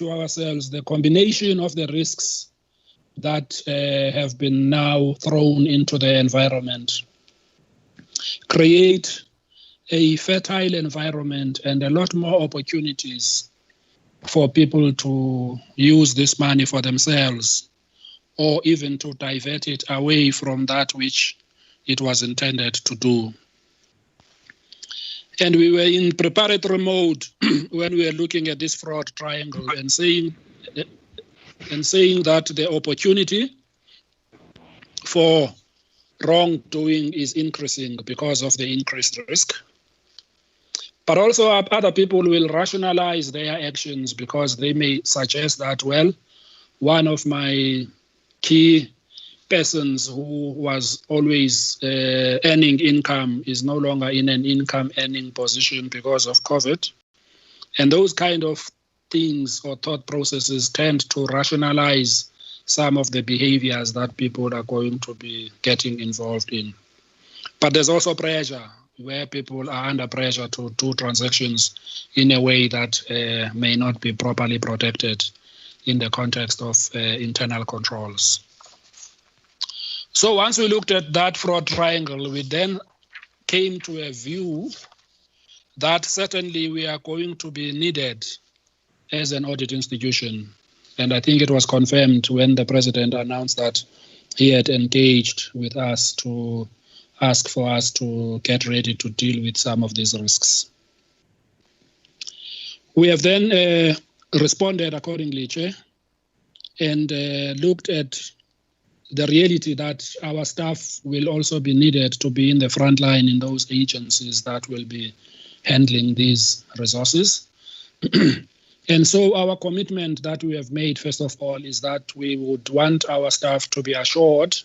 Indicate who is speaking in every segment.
Speaker 1: to ourselves the combination of the risks that have been now thrown into the environment create a fertile environment and a lot more opportunities for people to use this money for themselves, or even to divert it away from that which it was intended to do. And we were in preparatory mode when we were looking at this fraud triangle and saying that the opportunity for wrongdoing is increasing because of the increased risk. But also other people will rationalize their actions because they may suggest that, well, one of my key persons who was always earning income is no longer in an income earning position because of COVID. And those kind of things or thought processes tend to rationalize some of the behaviors that people are going to be getting involved in. But there's also pressure, where people are under pressure to do transactions in a way that may not be properly protected in the context of internal controls. So once we looked at that fraud triangle, we then came to a view that certainly we are going to be needed as an audit institution. And I think it was confirmed when the president announced that he had engaged with us to ask for us to get ready to deal with some of these risks. We have then responded accordingly, Chair, and looked at the reality that our staff will also be needed to be in the front line in those agencies that will be handling these resources. And so our commitment that we have made, first of all, is that we would want our staff to be assured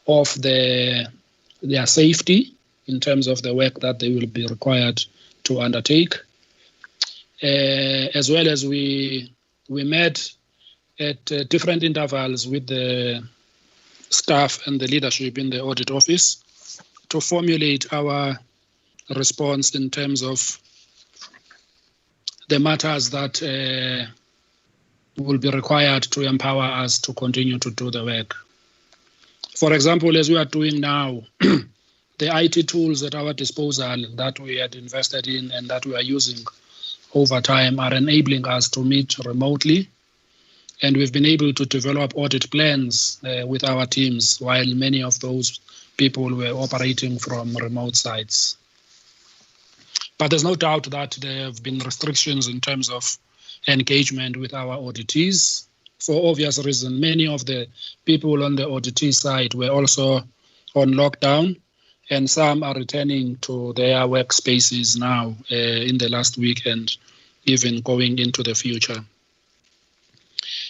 Speaker 1: of their safety in terms of the work that they will be required to undertake, as well as we met at different intervals with the staff and the leadership in the audit office to formulate our response in terms of the matters that will be required to empower us to continue to do the work. For example, as we are doing now, the IT tools at our disposal that we had invested in and that we are using over time are enabling us to meet remotely. And we've been able to develop audit plans with our teams while many of those people were operating from remote sites. But there's no doubt that there have been restrictions in terms of engagement with our auditees. For obvious reasons, many of the people on the auditee side were also on lockdown, and some are returning to their workspaces now in the last week and even going into the future.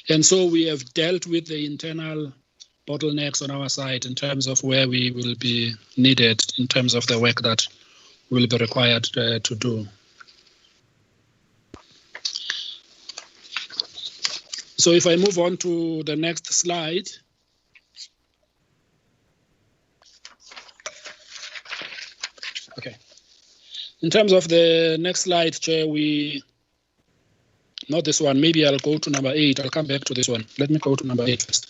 Speaker 1: And so we have dealt with the internal bottlenecks on our side in terms of where we will be needed in terms of the work that will be required to do. So if I move on to the next slide. Okay. In terms of the next slide, Chair, not this one, maybe I'll go to number 8. I'll come back to this one. Let me go to number 8 first.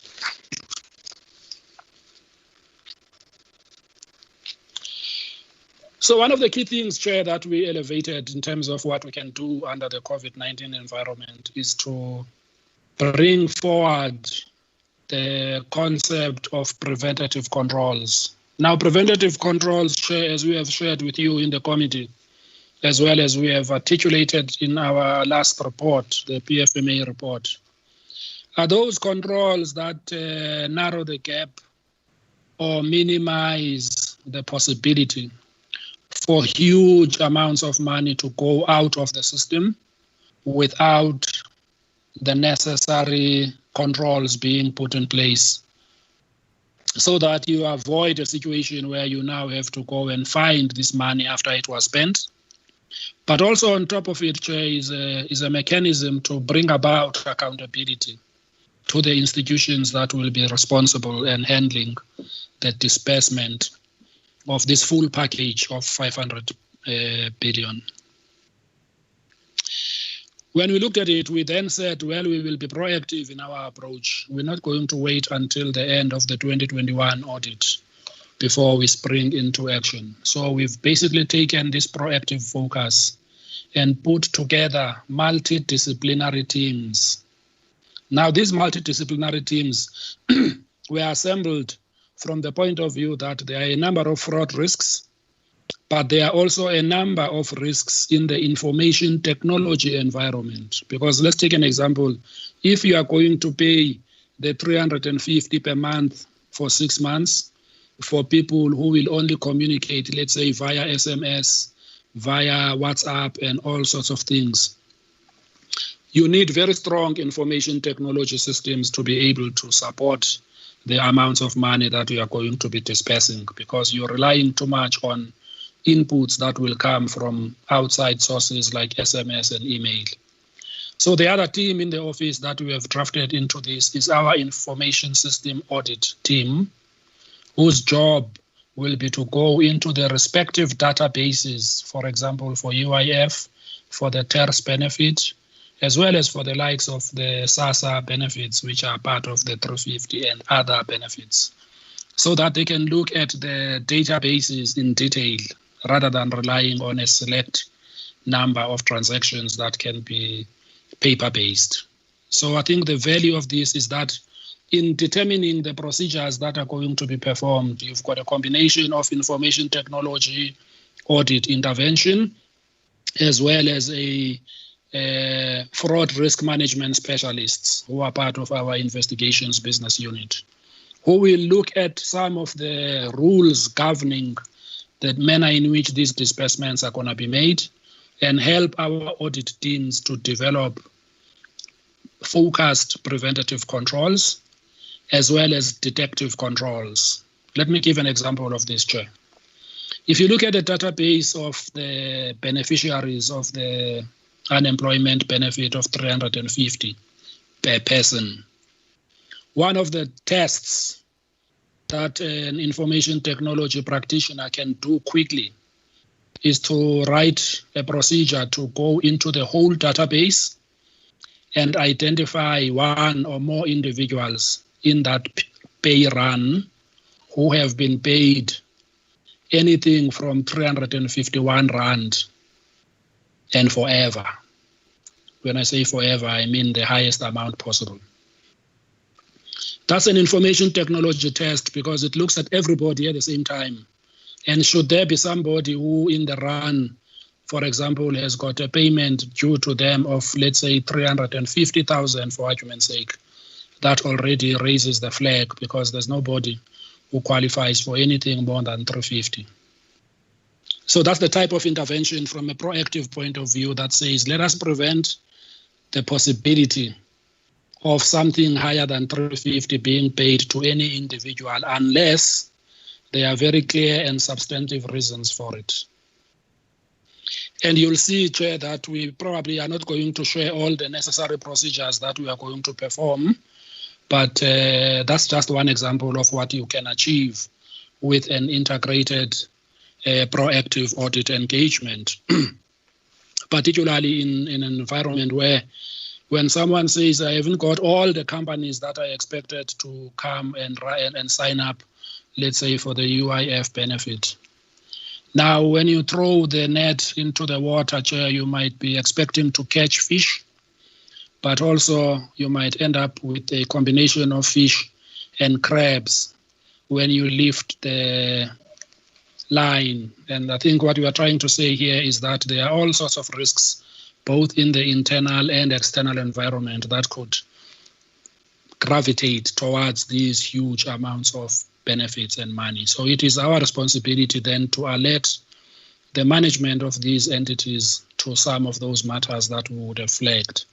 Speaker 1: So one of the key things, Chair, that we elevated in terms of what we can do under the COVID-19 environment is to bring forward the concept of preventative controls. Now, preventative controls, Chair, as we have shared with you in the committee, as well as we have articulated in our last report, the PFMA report, are those controls that narrow the gap or minimize the possibility for huge amounts of money to go out of the system without the necessary controls being put in place, so that you avoid a situation where you now have to go and find this money after it was spent. But also on top of it, Chair, is a mechanism to bring about accountability to the institutions that will be responsible and handling the disbursement of this full package of 500 billion. When we looked at it, we then said, well, we will be proactive in our approach. We're not going to wait until the end of the 2021 audit before we spring into action. So we've basically taken this proactive focus and put together multidisciplinary teams. Now, these multidisciplinary teams were assembled from the point of view that there are a number of fraud risks, but there are also a number of risks in the information technology environment. Because let's take an example. If you are going to pay the 350 per month for 6 months for people who will only communicate, let's say, via SMS, via WhatsApp, and all sorts of things, you need very strong information technology systems to be able to support the amounts of money that you are going to be dispersing, because you're relying too much on inputs that will come from outside sources like SMS and email. So the other team in the office that we have drafted into this is our information system audit team, whose job will be to go into the respective databases, for example, for UIF, for the TERS benefit, as well as for the likes of the SASSA benefits, which are part of the 350 and other benefits, so that they can look at the databases in detail rather than relying on a select number of transactions that can be paper-based. So I think the value of this is that in determining the procedures that are going to be performed, you've got a combination of information technology audit intervention, as well as a fraud risk management specialists who are part of our investigations business unit, who will look at some of the rules governing the manner in which these disbursements are going to be made and help our audit teams to develop focused preventative controls as well as detective controls. Let me give an example of this, Chair. If you look at the database of the beneficiaries of the unemployment benefit of 350 per person, one of the tests that an information technology practitioner can do quickly is to write a procedure to go into the whole database and identify one or more individuals in that pay run who have been paid anything from 351 Rand and forever. When I say forever, I mean the highest amount possible. That's an information technology test because it looks at everybody at the same time. And should there be somebody who in the run, for example, has got a payment due to them of, let's say, 350,000 for argument's sake, that already raises the flag because there's nobody who qualifies for anything more than 350. So that's the type of intervention from a proactive point of view that says, let us prevent the possibility of something higher than 350 being paid to any individual unless there are very clear and substantive reasons for it. And you'll see, Chair, that we probably are not going to share all the necessary procedures that we are going to perform, but that's just one example of what you can achieve with an integrated proactive audit engagement, particularly in an environment where when someone says, I haven't got all the companies that I expected to come and sign up, let's say, for the UIF benefit. Now, when you throw the net into the water, Chair, you might be expecting to catch fish, but also you might end up with a combination of fish and crabs when you lift the line. And I think what we are trying to say here is that there are all sorts of risks, both in the internal and external environment, that could gravitate towards these huge amounts of benefits and money. So it is our responsibility then to alert the management of these entities to some of those matters that we would have flagged.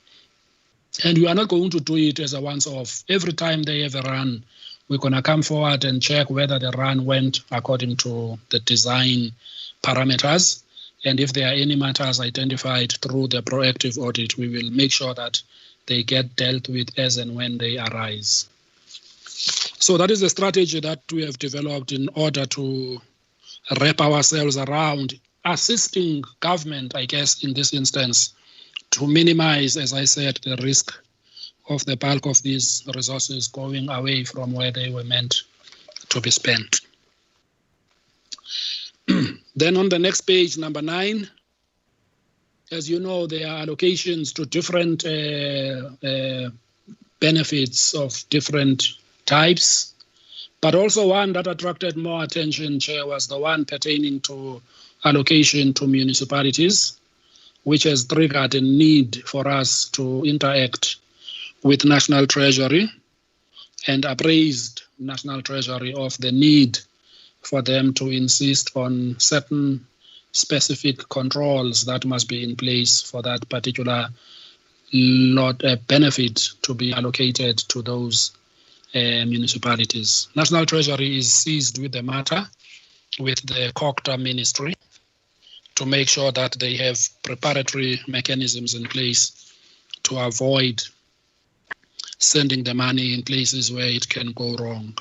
Speaker 1: And we are not going to do it as a once-off. Every time they have a run, we're going to come forward and check whether the run went according to the design parameters. And if there are any matters identified through the proactive audit, we will make sure that they get dealt with as and when they arise. So that is the strategy that we have developed in order to wrap ourselves around assisting government, I guess, in this instance, to minimize, as I said, the risk of the bulk of these resources going away from where they were meant to be spent. Then on the next page, number 9, as you know, there are allocations to different benefits of different types, but also one that attracted more attention, Chair, was the one pertaining to allocation to municipalities, which has triggered a need for us to interact with National Treasury and appraised National Treasury of the need for them to insist on certain specific controls that must be in place for that particular benefit to be allocated to those municipalities. National Treasury is seized with the matter with the COCTA Ministry to make sure that they have preparatory mechanisms in place to avoid sending the money in places where it can go wrong.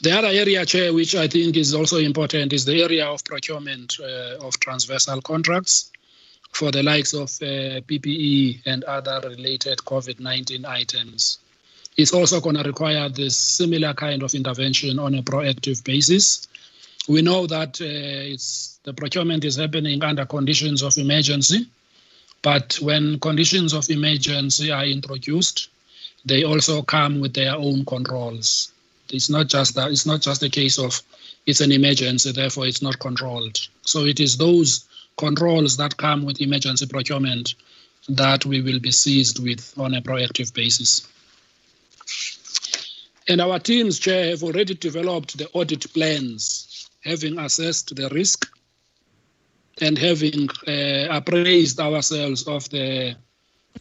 Speaker 1: The other area, Chair, which I think is also important, is the area of procurement of transversal contracts for the likes of PPE and other related COVID-19 items. It's also going to require this similar kind of intervention on a proactive basis. We know that the procurement is happening under conditions of emergency, but when conditions of emergency are introduced, they also come with their own controls. It's not just that. It's not just a case of it's an emergency, therefore it's not controlled. So it is those controls that come with emergency procurement that we will be seized with on a proactive basis. And our teams, Chair, have already developed the audit plans, having assessed the risk and having appraised ourselves of the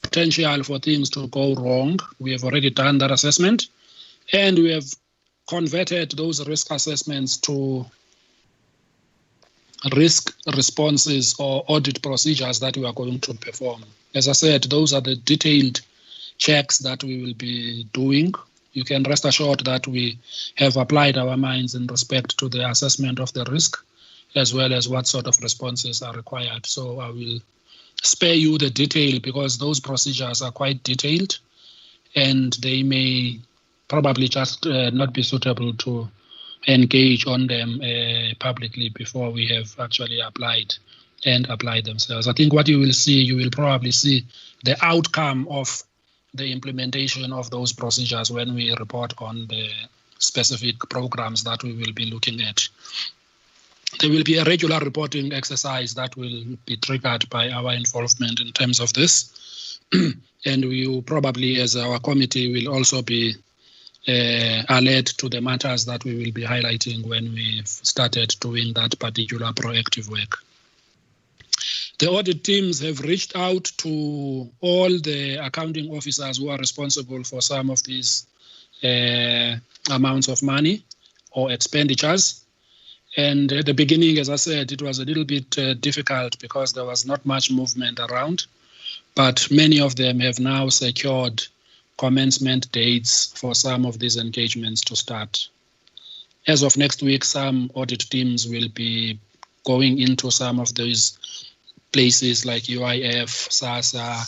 Speaker 1: potential for things to go wrong. We have already done that assessment, and we have converted those risk assessments to risk responses or audit procedures that we are going to perform. As I said, those are the detailed checks that we will be doing. You can rest assured that we have applied our minds in respect to the assessment of the risk, as well as what sort of responses are required. So I will spare you the detail because those procedures are quite detailed and they may probably just not be suitable to engage on them publicly before we have actually applied themselves. I think what you will probably see the outcome of the implementation of those procedures when we report on the specific programs that we will be looking at. There will be a regular reporting exercise that will be triggered by our involvement in terms of this. And we will probably, as our committee, will also be alert to the matters that we will be highlighting when we've started doing that particular proactive work. The audit teams have reached out to all the accounting officers who are responsible for some of these amounts of money or expenditures. And at the beginning, as I said, it was a little bit difficult because there was not much movement around, but many of them have now secured commencement dates for some of these engagements to start. As of next week, some audit teams will be going into some of those places like UIF, SASA,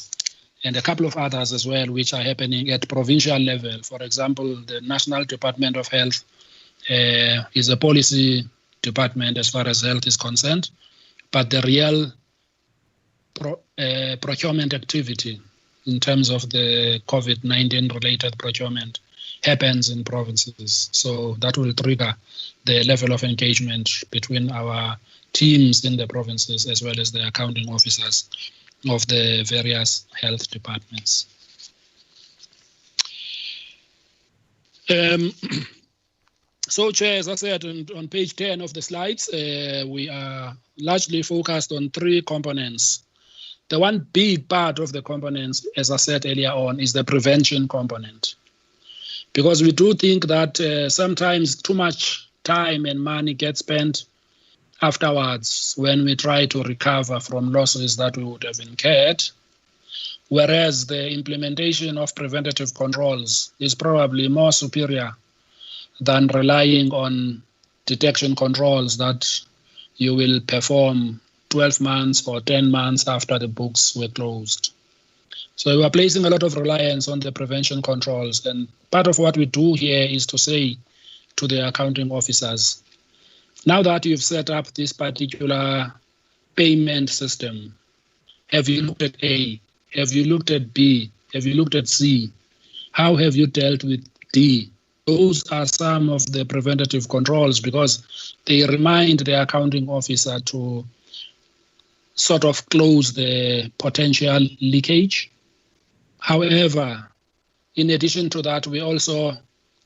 Speaker 1: and a couple of others as well, which are happening at provincial level. For example, the National Department of Health is a policy department as far as health is concerned, but the real procurement activity in terms of the COVID-19 related procurement happens in provinces. So that will trigger the level of engagement between our teams in the provinces as well as the accounting officers of the various health departments. So, Chair, as I said on page 10 of the slides, we are largely focused on 3 components. The one big part of the components, as I said earlier on, is the prevention component. Because we do think that sometimes too much time and money gets spent afterwards when we try to recover from losses that we would have incurred, whereas the implementation of preventative controls is probably more superior than relying on detection controls that you will perform 12 months or 10 months after the books were closed. So we are placing a lot of reliance on the prevention controls, and part of what we do here is to say to the accounting officers, now that you've set up this particular payment system, have you looked at A? Have you looked at B? Have you looked at C? How have you dealt with D? Those are some of the preventative controls, because they remind the accounting officer to sort of close the potential leakage. However, in addition to that, we also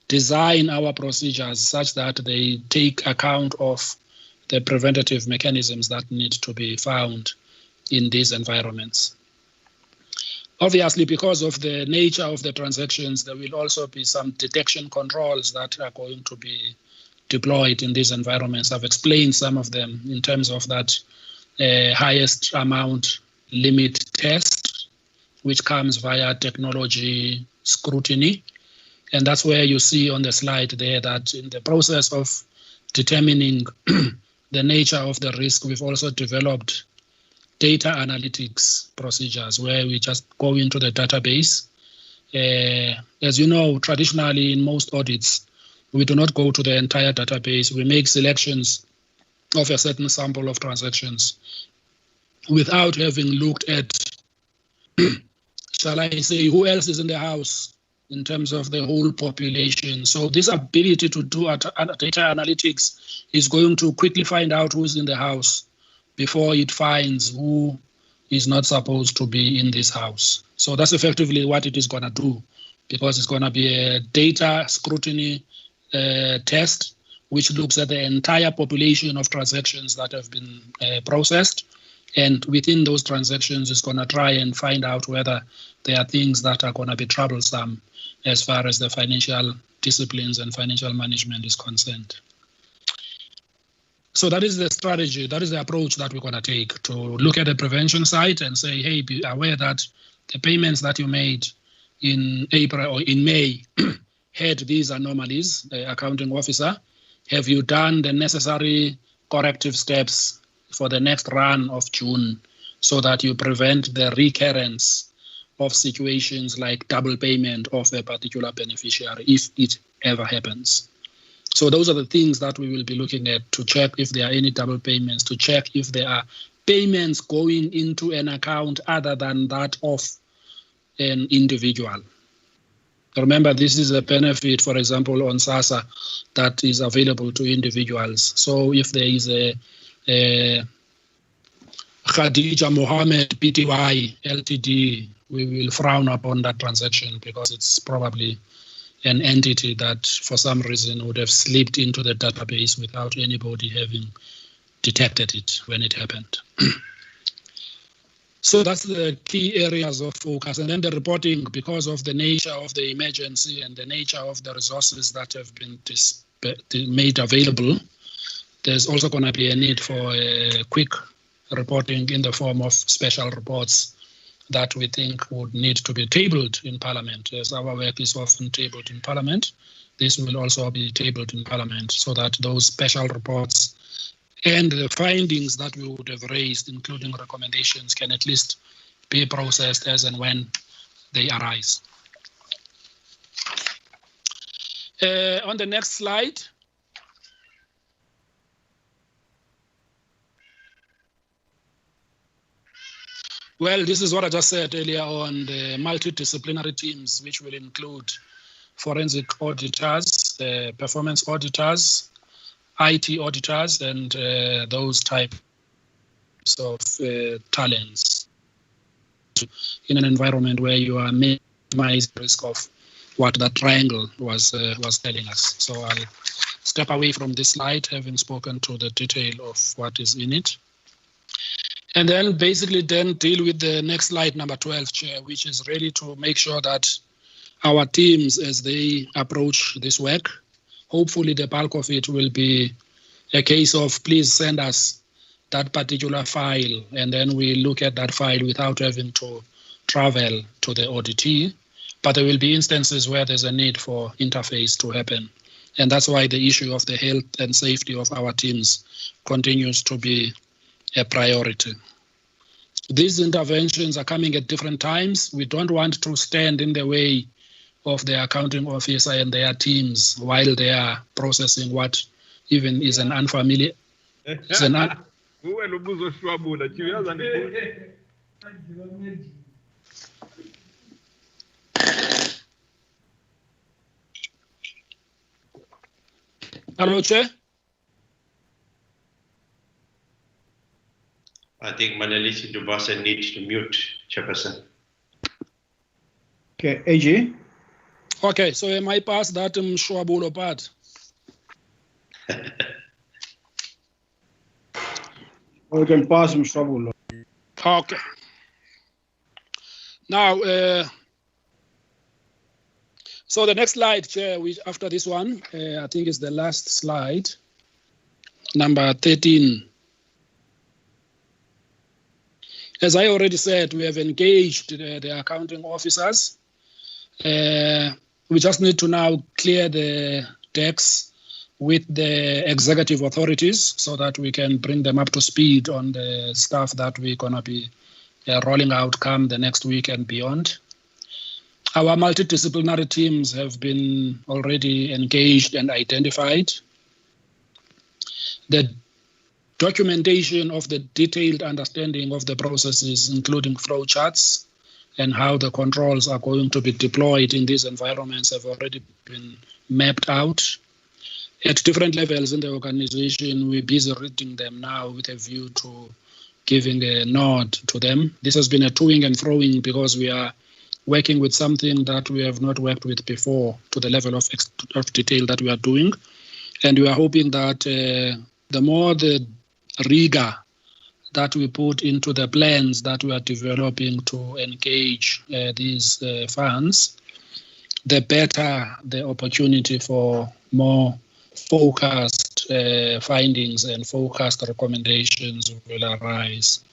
Speaker 1: design our procedures such that they take account of the preventative mechanisms that need to be found in these environments. Obviously, because of the nature of the transactions, there will also be some detection controls that are going to be deployed in these environments. I've explained some of them in terms of that highest amount limit test, which comes via technology scrutiny. And that's where you see on the slide there that in the process of determining the nature of the risk, we've also developed data analytics procedures where we just go into the database. As you know, traditionally in most audits, we do not go to the entire database. We make selections of a certain sample of transactions without having looked at, shall I say, who else is in the house in terms of the whole population. So this ability to do data analytics is going to quickly find out who's in the house before it finds who is not supposed to be in this house. So that's effectively what it is going to do, because it's going to be a data scrutiny test which looks at the entire population of transactions that have been processed. And within those transactions, it's going to try and find out whether there are things that are going to be troublesome as far as the financial disciplines and financial management is concerned. So that is the strategy, that is the approach that we're going to take, to look at the prevention side and say, hey, be aware that the payments that you made in April or in May had these anomalies, the accounting officer. Have you done the necessary corrective steps for the next run of June so that you prevent the recurrence of situations like double payment of a particular beneficiary if it ever happens? So those are the things that we will be looking at to check if there are any double payments, to check if there are payments going into an account other than that of an individual. Remember, this is a benefit, for example, on SASSA that is available to individuals. So if there is a Khadija Mohammed Pty Ltd, we will frown upon that transaction because it's probably an entity that for some reason would have slipped into the database without anybody having detected it when it happened. So that's the key areas of focus. And then the reporting, because of the nature of the emergency and the nature of the resources that have been made available, there's also going to be a need for a quick reporting in the form of special reports that we think would need to be tabled in Parliament. As our work is often tabled in Parliament, this will also be tabled in Parliament so that those special reports and the findings that we would have raised, including recommendations, can at least be processed as and when they arise. On the next slide, well, this is what I just said earlier on, the multidisciplinary teams, which will include forensic auditors, performance auditors, IT auditors, and those types of talents in an environment where you are minimizing the risk of what that triangle was telling us. So I'll step away from this slide, having spoken to the detail of what is in it. And then basically then deal with the next slide, number 12, Chair, which is really to make sure that our teams, as they approach this work, hopefully the bulk of it will be a case of please send us that particular file, and then we look at that file without having to travel to the auditee. But there will be instances where there's a need for interface to happen. And that's why the issue of the health and safety of our teams continues to be a priority. These interventions are coming at different times. We don't want to stand in the way of the accounting officer and their teams while they are processing what even is an unfamiliar. Hello, Chair.
Speaker 2: I think Manalisi Dubasa needs to mute, Chairperson.
Speaker 3: Okay, AG.
Speaker 1: Okay, so am I past that Shwabulo part?
Speaker 3: We can pass Shwabulo.
Speaker 1: Okay. Now, so the next slide, Chair, which after this one, I think is the last slide, number 13. As I already said, we have engaged the accounting officers. We just need to now clear the decks with the executive authorities so that we can bring them up to speed on the stuff that we're going to be rolling out come the next week and beyond. Our multidisciplinary teams have been already engaged and identified. The documentation of the detailed understanding of the processes, including flow charts and how the controls are going to be deployed in these environments, have already been mapped out. At different levels in the organization, we're busy reading them now with a view to giving a nod to them. This has been a toing and froing because we are working with something that we have not worked with before to the level of detail that we are doing. And we are hoping that the more the rigor that we put into the plans that we are developing to engage these funds, the better the opportunity for more focused findings and focused recommendations will arise.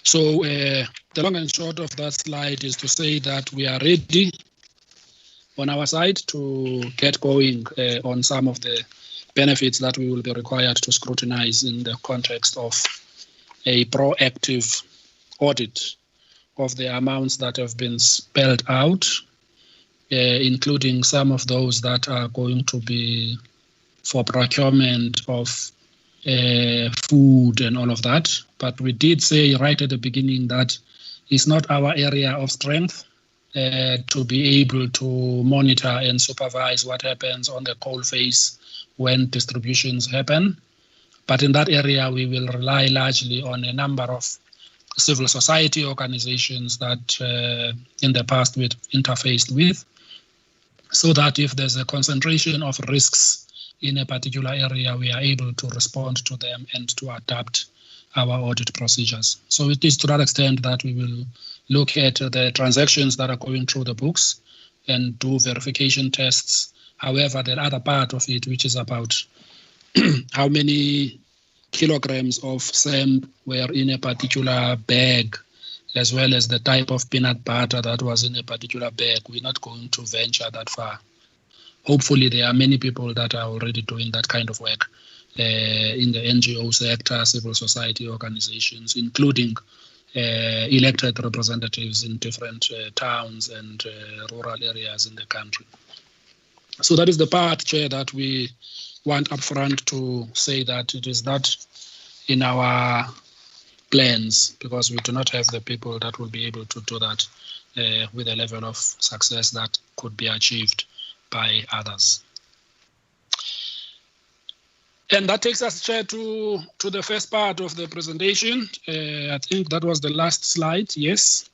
Speaker 1: So the long and short of that slide is to say that we are ready on our side to get going on some of the benefits that we will be required to scrutinize in the context of a proactive audit of the amounts that have been spelled out, including some of those that are going to be for procurement of food and all of that. But we did say right at the beginning that it's not our area of strength to be able to monitor and supervise what happens on the coalface when distributions happen. But in that area, we will rely largely on a number of civil society organizations that in the past we've interfaced with, so that if there's a concentration of risks in a particular area, we are able to respond to them and to adapt our audit procedures. So it is to that extent that we will look at the transactions that are going through the books and do verification tests. However, the other part of it, which is about how many kilograms of SAMP were in a particular bag, as well as the type of peanut butter that was in a particular bag, we're not going to venture that far. Hopefully, there are many people that are already doing that kind of work in the NGO sector, civil society organizations, including elected representatives in different towns and rural areas in the country. So that is the part, Chair, that we want upfront to say that it is not in our plans, because we do not have the people that will be able to do that with a level of success that could be achieved by others. And that takes us, Chair, to the first part of the presentation. I think that was the last slide, yes.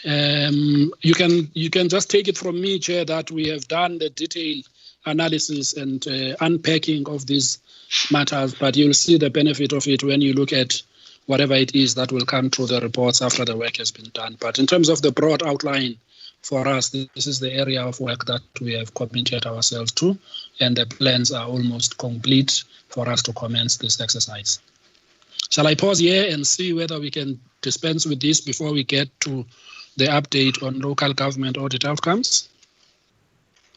Speaker 1: You can just take it from me, Chair, that we have done the detailed analysis and unpacking of these matters, but you'll see the benefit of it when you look at whatever it is that will come through the reports after the work has been done. But in terms of the broad outline, for us, this is the area of work that we have committed ourselves to, and the plans are almost complete for us to commence this exercise. Shall I pause here and see whether we can dispense with this before we get to the update on local government audit outcomes?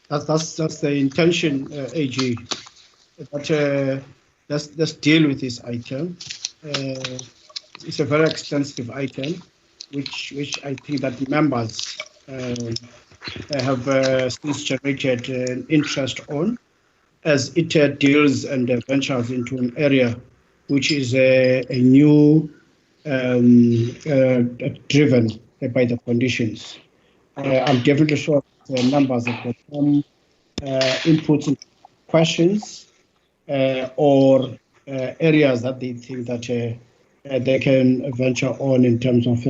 Speaker 3: That's the intention, AG. But let's deal with this item. It's a very extensive item, which I think that members have since generated an interest on, as it deals and ventures into an area which is a new driven by the conditions. I'm definitely sure the members have got some inputs and questions or areas that they think that they can venture on in terms of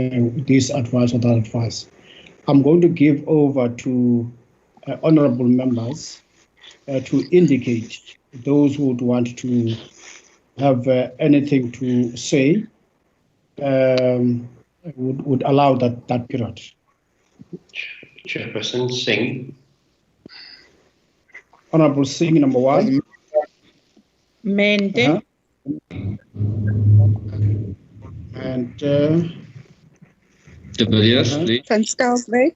Speaker 3: this advice or that advice. I'm going to give over to honorable members to indicate those who would want to have anything to say, would allow that period.
Speaker 2: Chairperson Singh.
Speaker 3: Honorable Singh, number one.
Speaker 4: Mende.
Speaker 3: And
Speaker 5: De Villiers, please.
Speaker 4: Van Stalbeek.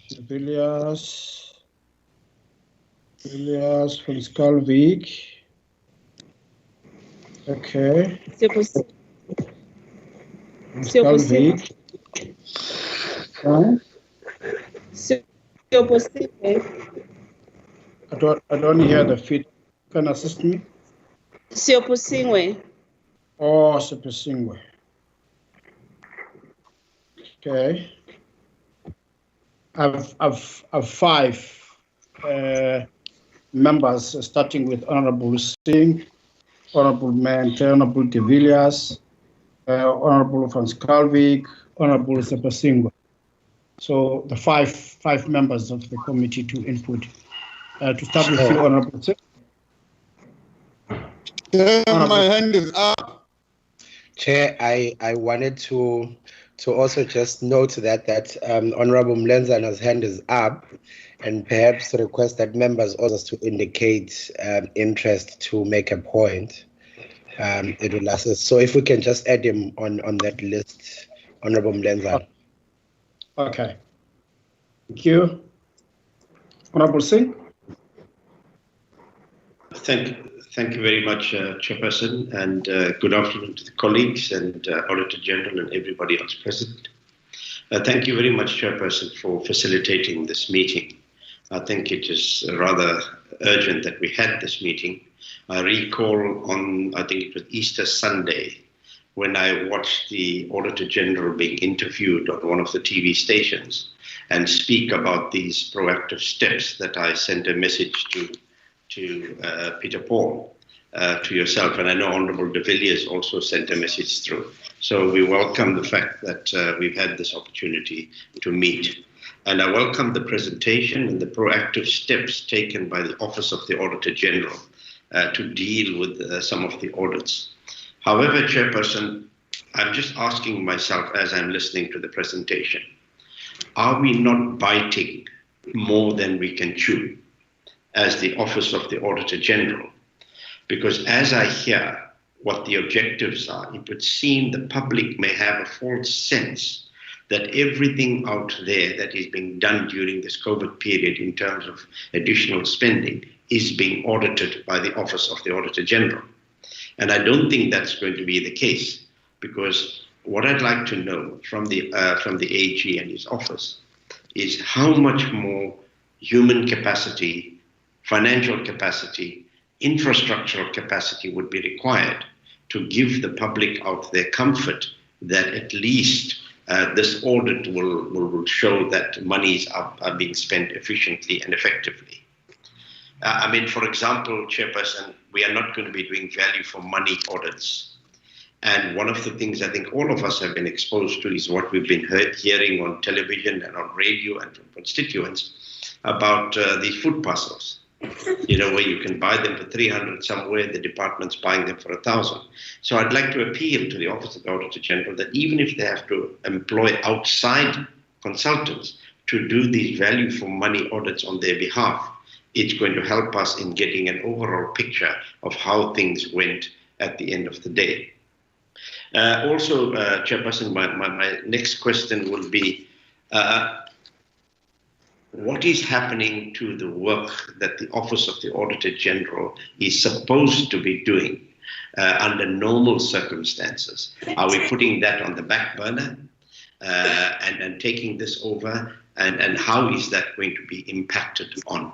Speaker 3: De Villiers, van Skalvik. Okay. Skalvik. I don't hear the feed. Can you assist me?
Speaker 4: Siopusingwe.
Speaker 3: Oh, Siopusingwe. Okay. I've 5 members, starting with Honorable Singh, Honorable Mente, Honorable De Villiers, Honorable van Skalvik, Honorable Siopusingwe. So the five members of the committee to input. To start with you, Honorable Singh.
Speaker 6: My hand is up.
Speaker 7: Chair, I wanted to also just note that Honorable Mlenzana's hand is up, and perhaps request that members also to indicate interest to make a point. It will assist. So if we can just add him on that list, Honorable Mlenzana.
Speaker 3: Okay. Thank you. Honorable Singh.
Speaker 2: Thank you very much, Chairperson, and good afternoon to the colleagues and Auditor-General and everybody else present. Thank you very much, Chairperson, for facilitating this meeting. I think it is rather urgent that we had this meeting. I recall on, I think it was Easter Sunday, when I watched the Auditor-General being interviewed on one of the TV stations and speak about these proactive steps, that I sent a message to Peter Paul, to yourself, and I know Honorable De Villiers also sent a message through. So we welcome the fact that we've had this opportunity to meet. And I welcome the presentation and the proactive steps taken by the Office of the Auditor-General to deal with some of the audits. However, Chairperson, I'm just asking myself as I'm listening to the presentation, are we not biting more than we can chew as the Office of the Auditor-General? Because as I hear what the objectives are, it would seem the public may have a false sense that everything out there that is being done during this COVID period in terms of additional spending is being audited by the Office of the Auditor-General. And I don't think that's going to be the case, because what I'd like to know from the AG and his office is how much more human capacity, financial capacity, infrastructural capacity would be required to give the public out there comfort that at least this audit will show that monies are being spent efficiently and effectively. I mean, for example, Chairperson, we are not going to be doing value for money audits. And one of the things I think all of us have been exposed to is what we've been hearing on television and on radio and from constituents about these food parcels. You know, where you can buy them for 300 somewhere, the department's buying them for 1,000. So I'd like to appeal to the Office of the Auditor-General that even if they have to employ outside consultants to do these value for money audits on their behalf, it's going to help us in getting an overall picture of how things went at the end of the day. Also, Chairperson, my next question will be, what is happening to the work that the Office of the Auditor General is supposed to be doing under normal circumstances? Are we putting that on the back burner and taking this over? And how is that going to be impacted on?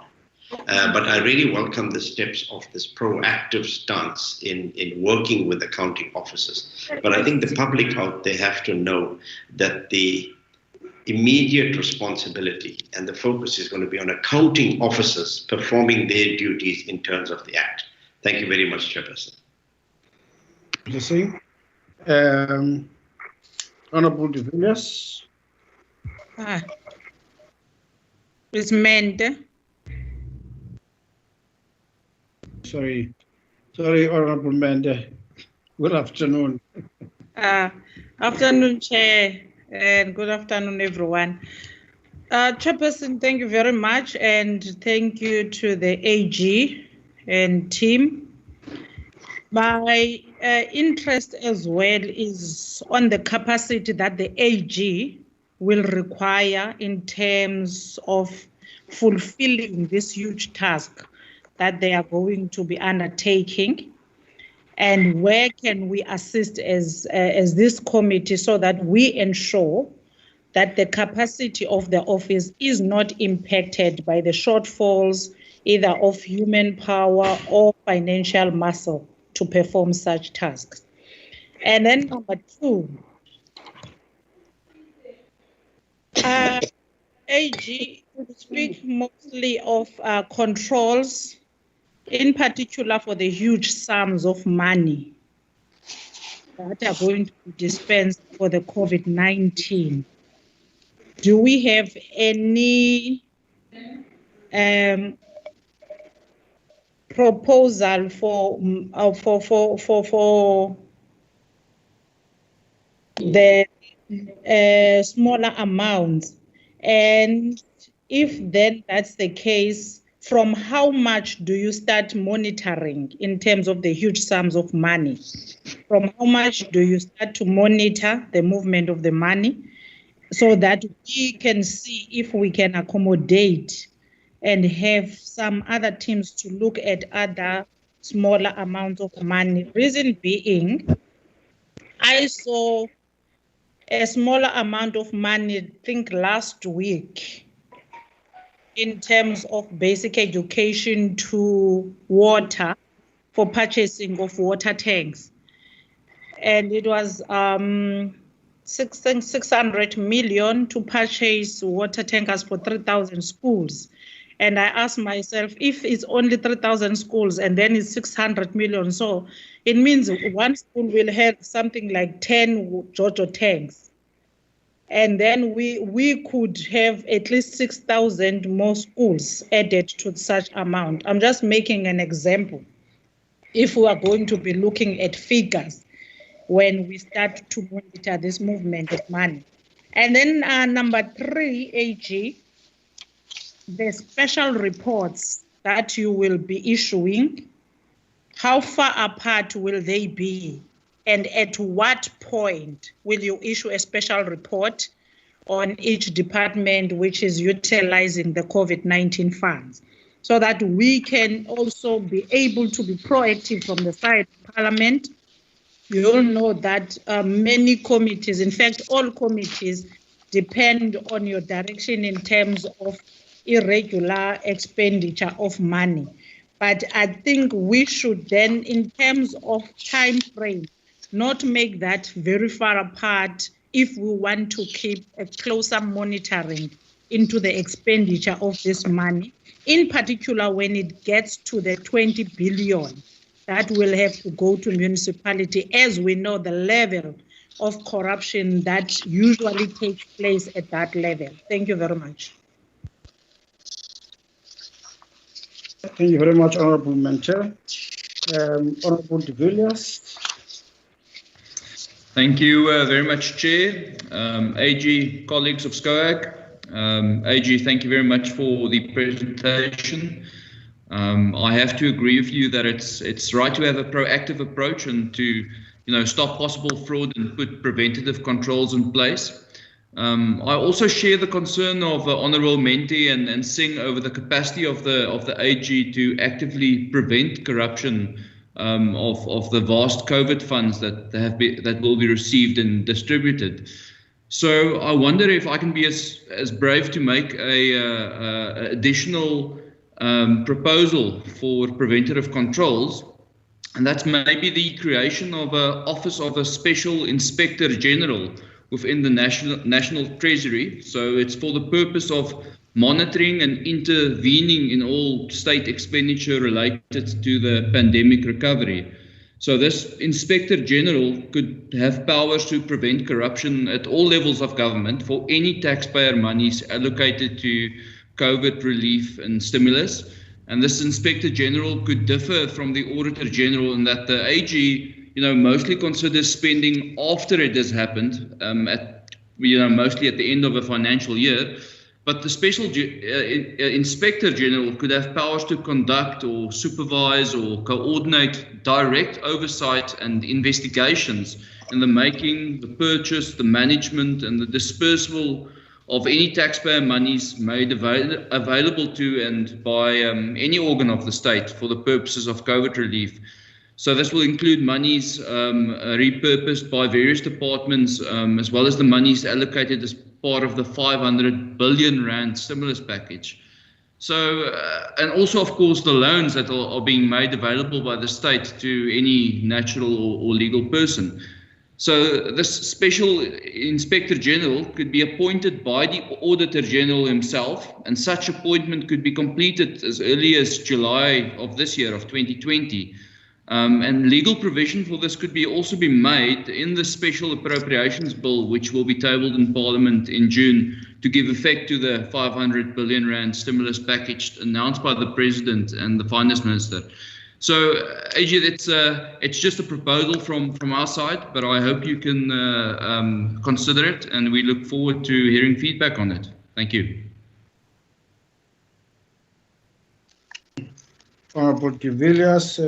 Speaker 2: But I really welcome the steps of this proactive stance in working with accounting officers. But I think the public out there have to know that the immediate responsibility and the focus is going to be on accounting officers performing their duties in terms of the Act. Thank you very much, Chairperson.
Speaker 3: Honorable de Villiers.
Speaker 5: It's Mende.
Speaker 3: Sorry, Honorable Mende. Good afternoon.
Speaker 5: Afternoon, Chair, and good afternoon, everyone. Chairperson, thank you very much, and thank you to the AG and team. My interest as well is on the capacity that the AG will require in terms of fulfilling this huge task that they are going to be undertaking, and where can we assist as this committee so that we ensure that the capacity of the office is not impacted by the shortfalls either of human power or financial muscle to perform such tasks. And then number two, AG would speak mostly of controls, in particular for the huge sums of money that are going to be dispensed for the COVID-19. Do we have any proposal for the smaller amounts? And if then that's the case, from how much do you start monitoring in terms of the huge sums of money? From how much do you start to monitor the movement of the money so that we can see if we can accommodate and have some other teams to look at other smaller amounts of money? Reason being, I saw a smaller amount of money, I think last week, in terms of basic education to water for purchasing of water tanks. And it was 600 million to purchase water tankers for 3,000 schools. And I asked myself, if it's only 3,000 schools and then it's 600 million, so it means one school will have something like 10 JoJo tanks. And then we could have at least 6,000 more schools added to such amount. I'm just making an example. If we are going to be looking at figures when we start to monitor this movement of money. And then number three, AG, the special reports that you will be issuing, how far apart will they be? And at what point will you issue a special report on each department which is utilizing the COVID-19 funds, so that we can also be able to be proactive from the side of Parliament? You all know that many committees, in fact, all committees, depend on your direction in terms of irregular expenditure of money. But I think we should then, in terms of time frame, not make that very far apart if we want to keep a closer monitoring into the expenditure of this money, in particular when it gets to the 20 billion that will have to go to municipality, as we know the level of corruption that usually takes place at that level. Thank you very much.
Speaker 3: Thank you very much, Honorable Mentor. Honorable de Villiers.
Speaker 8: Thank you very much, Chair. AG, colleagues of SCOAG. AG, thank you very much for the presentation. I have to agree with you that it's right to have a proactive approach and to stop possible fraud and put preventative controls in place. I also share the concern of Honourable Menti and Singh over the capacity of the AG to actively prevent corruption of the vast COVID funds that will be received and distributed. So I wonder if I can be as brave to make a additional proposal for preventative controls, and that's maybe the creation of an office of a special inspector general within the national treasury. So it's for the purpose of monitoring and intervening in all state expenditure related to the pandemic recovery. So this Inspector General could have powers to prevent corruption at all levels of government for any taxpayer monies allocated to COVID relief and stimulus. And this Inspector General could differ from the Auditor General in that the AG, mostly considers spending after it has happened, mostly at the end of a financial year. But the Special Inspector General could have powers to conduct or supervise or coordinate direct oversight and investigations in the making, the purchase, the management, and the dispersal of any taxpayer monies made available to and by any organ of the state for the purposes of COVID relief. So this will include monies repurposed by various departments, as well as the monies allocated as part of the 500 billion rand stimulus package. So, and also, of course, the loans that are being made available by the state to any natural or legal person. So this Special Inspector General could be appointed by the Auditor General himself, and such appointment could be completed as early as July of this year, of 2020. And legal provision for this could also be made in the Special Appropriations Bill, which will be tabled in Parliament in June, to give effect to the 500 billion rand stimulus package announced by the President and the Finance Minister. So, AG, it's just a proposal from our side, but I hope you can consider it, and we look forward to hearing feedback on it. Thank you.
Speaker 3: Honourable de Villiers.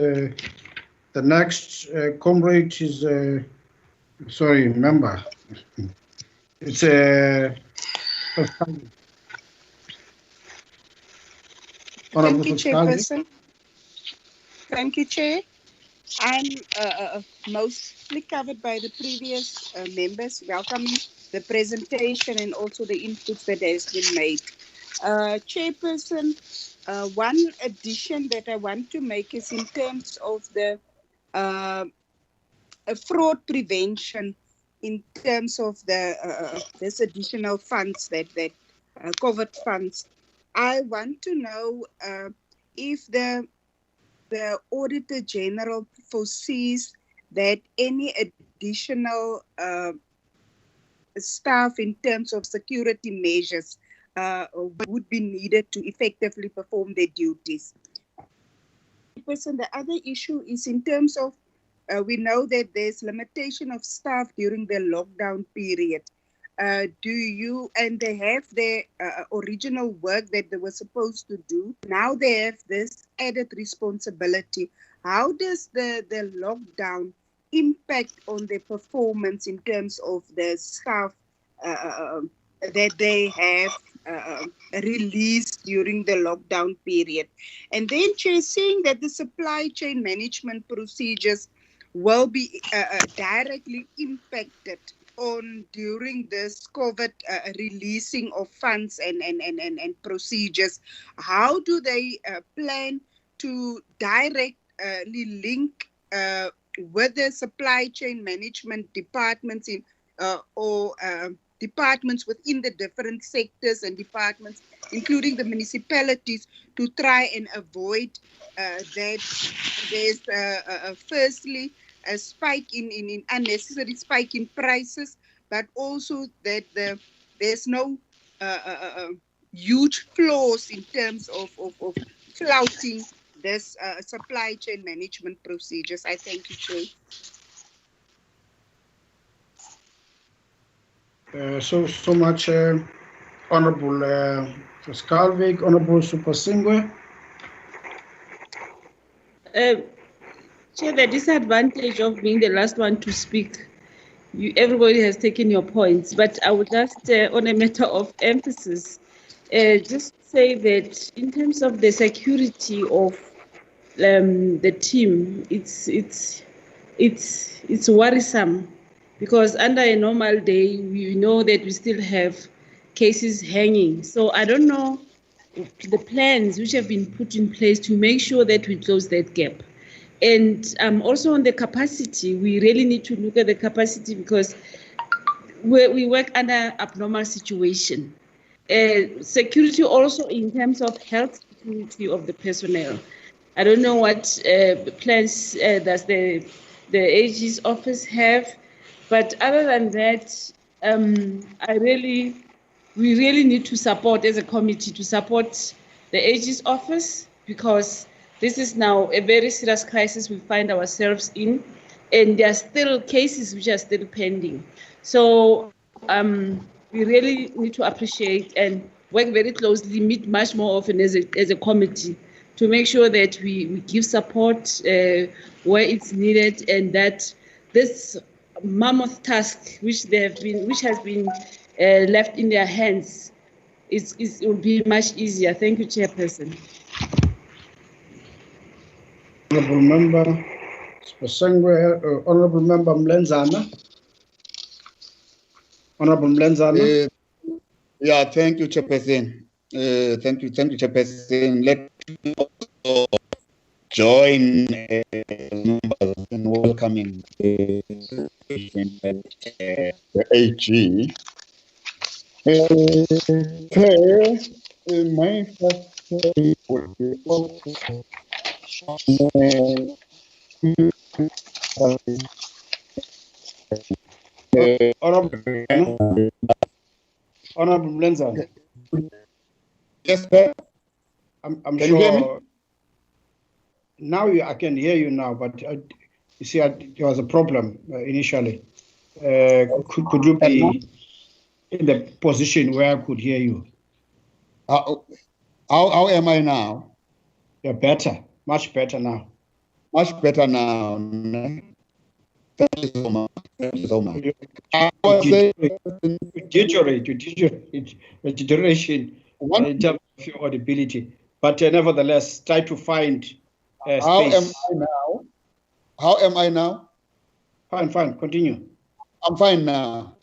Speaker 3: The next comrade is, member. It's
Speaker 4: Thank you, Chairperson. Thank you, Chair. I'm mostly covered by the previous members, welcoming the presentation and also the inputs that has been made. Chairperson, one addition that I want to make is in terms of the fraud prevention, in terms of the this additional funds that COVID funds. I want to know if the Auditor General foresees that any additional staff in terms of security measures would be needed to effectively perform their duties. The other issue is in terms of, we know that there's limitation of staff during the lockdown period. And they have their original work that they were supposed to do. Now they have this added responsibility. How does the lockdown impact on their performance in terms of the staff that they have released during the lockdown period? And then, Chair, seeing that the supply chain management procedures will be directly impacted on during this COVID releasing of funds and procedures, how do they plan to directly link with the supply chain management departments or departments within the different sectors and departments, including the municipalities, to try and avoid that there's firstly a spike in unnecessary spike in prices, but also that there's no huge flaws in terms of flouting this supply chain management procedures. I thank you, Chair.
Speaker 3: So much, Honourable Skalvik, Honourable Supasingwe.
Speaker 4: Chair, the disadvantage of being the last one to speak
Speaker 9: everybody has taken your points, but I would just, on a matter of emphasis, just say that in terms of the security of the team, it's worrisome, because under a normal day, we know that we still have cases hanging. So I don't know the plans which have been put in place to make sure that we close that gap. And also on the capacity, we really need to look at the capacity, because we work under abnormal situation. Security also in terms of health security of the personnel. I don't know what plans does the AG's office have, but other than that, we really need to support, as a committee, to support the AG's office, because this is now a very serious crisis we find ourselves in, and there are still cases which are still pending. So we really need to appreciate and work very closely, meet much more often as a committee, to make sure that we give support where it's needed, and that this mammoth task which has been left in their hands will be much easier. Thank you, Chairperson.
Speaker 3: Honourable Member Sposengwe, Honourable Member Mlenzana. Honourable Mlenzana.
Speaker 6: Yeah, thank you, Chairperson. Thank you, Chairperson. Let me also join members in welcoming the AG. My first would be
Speaker 3: Honourable Mlenzana.
Speaker 6: Yes, sir.
Speaker 3: I'm
Speaker 6: Can
Speaker 3: sure.
Speaker 6: you hear me?
Speaker 3: Now I can hear you now, but you see, there was a problem initially. Could you be in the position where I could hear you?
Speaker 6: How am I now?
Speaker 3: You're better, much better now.
Speaker 6: Much better now. Thank you so much. Thank you so much. I was saying,
Speaker 3: you deteriorate in terms of your audibility, but nevertheless, try to find space.
Speaker 6: How am I now? How am I now?
Speaker 3: Fine. Continue.
Speaker 6: I'm fine now.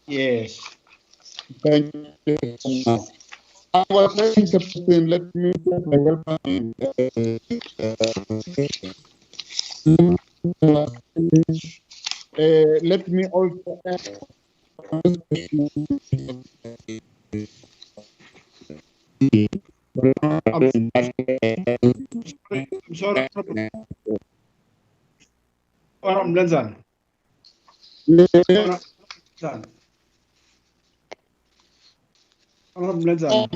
Speaker 3: Yes.
Speaker 6: Thank you so much. I was saying, Chairperson, let me welcome. Let me also add.
Speaker 3: I'm sorry. Honourable Mlenzana. Honourable Mlenzana.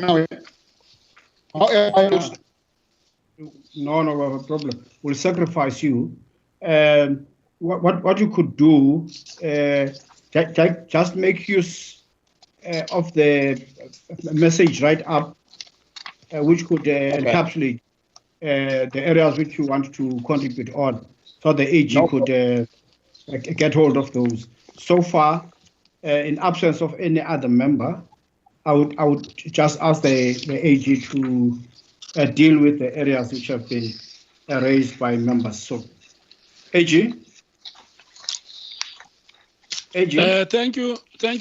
Speaker 3: No problem. We'll sacrifice you. What you could do, just make use of the message right up, which could encapsulate the areas which you want to contribute on, so the AG could get hold of those. So far, in absence of any other member, I would just ask the AG to deal with the areas which have been raised by members. So, AG.
Speaker 1: Thank you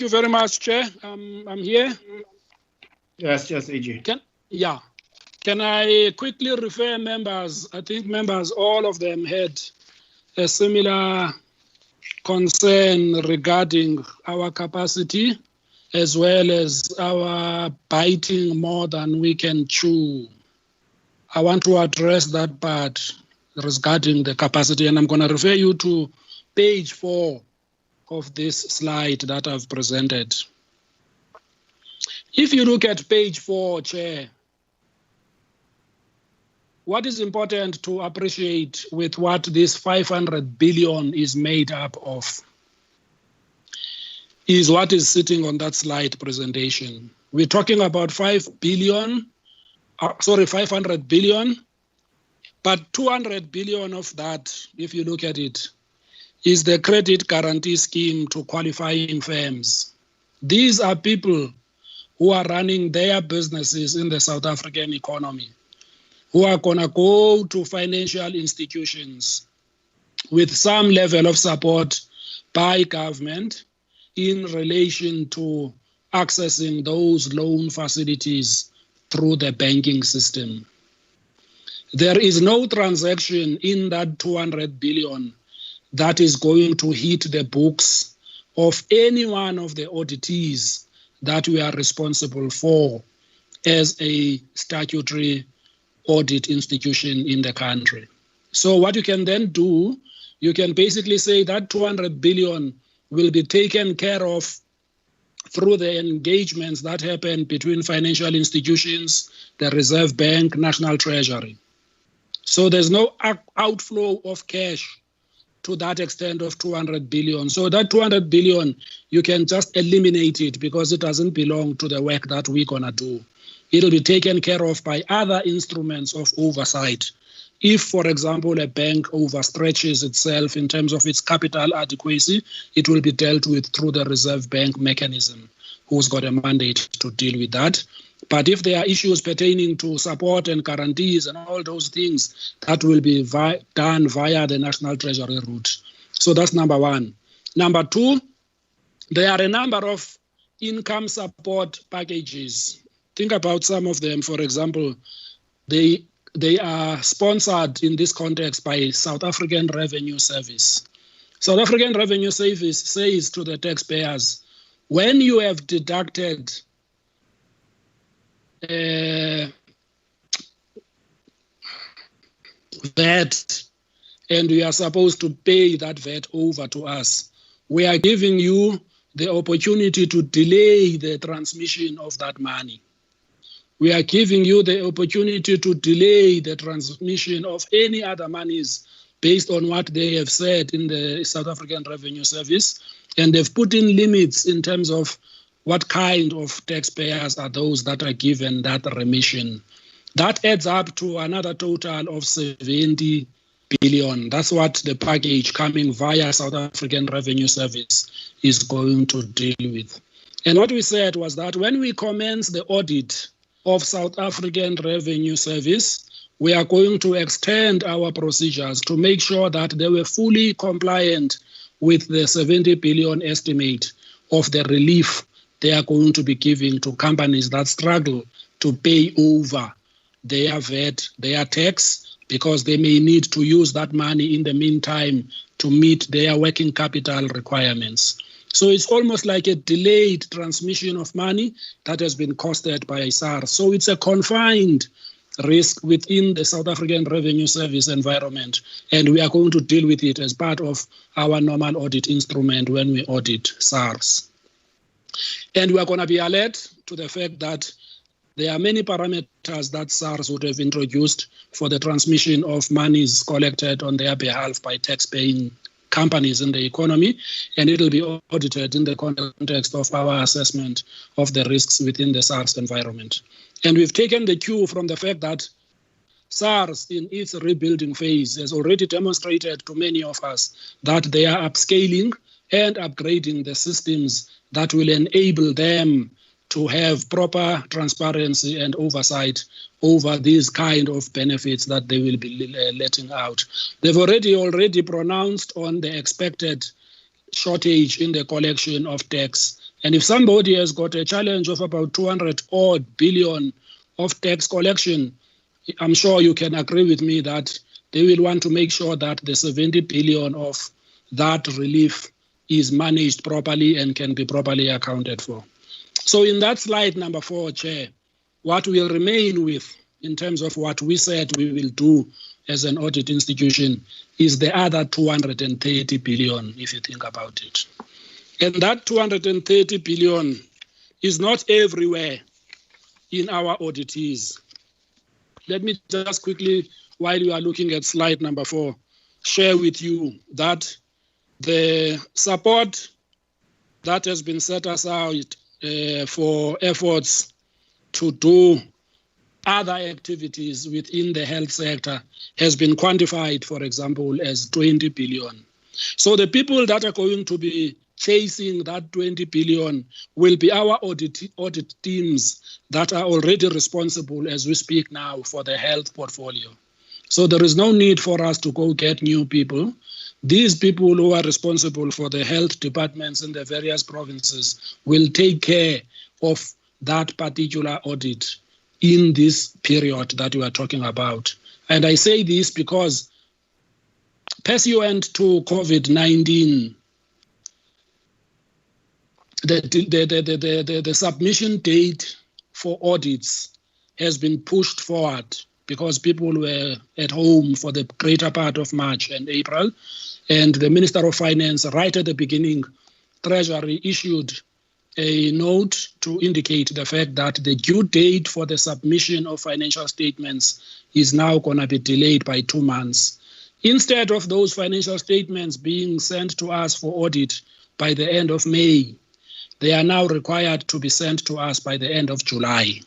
Speaker 1: very much, Chair. I'm here.
Speaker 3: Yes, AG.
Speaker 1: Can I quickly refer members? I think members, all of them had a similar concern regarding our capacity, as well as our biting more than we can chew. I want to address that part regarding the capacity, and I'm going to refer you to page 4 of this slide that I've presented. If you look at page 4, Chair, what is important to appreciate with what this 500 billion is made up of is what is sitting on that slide presentation. We're talking about 500 billion, but 200 billion of that, if you look at it, is the credit guarantee scheme to qualifying firms. These are people who are running their businesses in the South African economy, who are going to go to financial institutions with some level of support by government in relation to accessing those loan facilities through the banking system. There is no transaction in that 200 billion that is going to hit the books of any one of the auditees that we are responsible for as a statutory audit institution in the country. So what you can then do, you can basically say that 200 billion will be taken care of through the engagements that happen between financial institutions, the Reserve Bank, National Treasury. So there's no outflow of cash to that extent of 200 billion. So that 200 billion, you can just eliminate it because it doesn't belong to the work that we're going to do. It'll be taken care of by other instruments of oversight. If, for example, a bank overstretches itself in terms of its capital adequacy, it will be dealt with through the Reserve Bank mechanism, who's got a mandate to deal with that. But if there are issues pertaining to support and guarantees and all those things, that will be done via the National Treasury route. So that's number one. Number two, there are a number of income support packages. Think about some of them. For example, they are sponsored in this context by South African Revenue Service. South African Revenue Service says to the taxpayers, when you have deducted VAT and we are supposed to pay that VAT over to us, we are giving you the opportunity to delay the transmission of that money. We are giving you the opportunity to delay the transmission of any other monies based on what they have said in the South African Revenue Service. And they've put in limits in terms of what kind of taxpayers are those that are given that remission. That adds up to another total of 70 billion. That's what the package coming via South African Revenue Service is going to deal with. And what we said was that when we commence the audit of South African Revenue Service, we are going to extend our procedures to make sure that they were fully compliant with the 70 billion estimate of the relief they are going to be giving to companies that struggle to pay over their VAT, their tax, because they may need to use that money in the meantime to meet their working capital requirements. So it's almost like a delayed transmission of money that has been costed by SARS. So it's a confined risk within the South African Revenue Service environment, and we are going to deal with it as part of our normal audit instrument when we audit SARS. And we are going to be alert to the fact that there are many parameters that SARS would have introduced for the transmission of monies collected on their behalf by tax-paying companies in the economy, and it will be audited in the context of our assessment of the risks within the SARS environment. And we've taken the cue from the fact that SARS in its rebuilding phase has already demonstrated to many of us that they are upscaling and upgrading the systems that will enable them to have proper transparency and oversight over these kind of benefits that they will be letting out. They've already pronounced on the expected shortage in the collection of tax. And if somebody has got a challenge of about 200 odd billion of tax collection, I'm sure you can agree with me that they will want to make sure that the 70 billion of that relief is managed properly and can be properly accounted for. So in that slide number 4, Chair, what we'll remain with in terms of what we said we will do as an audit institution is the other 230 billion, if you think about it. And that 230 billion is not everywhere in our auditees. Let me just quickly, while you are looking at slide number 4, share with you that the support that has been set aside for efforts to do other activities within the health sector has been quantified, for example, as 20 billion. So the people that are going to be chasing that 20 billion will be our audit teams that are already responsible as we speak now for the health portfolio. So there is no need for us to go get new people. These people who are responsible for the health departments in the various provinces will take care of that particular audit in this period that we are talking about. And I say this because pursuant to COVID-19, the submission date for audits has been pushed forward because people were at home for the greater part of March and April. And the Minister of Finance, right at the beginning, Treasury issued a note to indicate the fact that the due date for the submission of financial statements is now going to be delayed by 2 months. Instead of those financial statements being sent to us for audit by the end of May, they are now required to be sent to us by the end of July.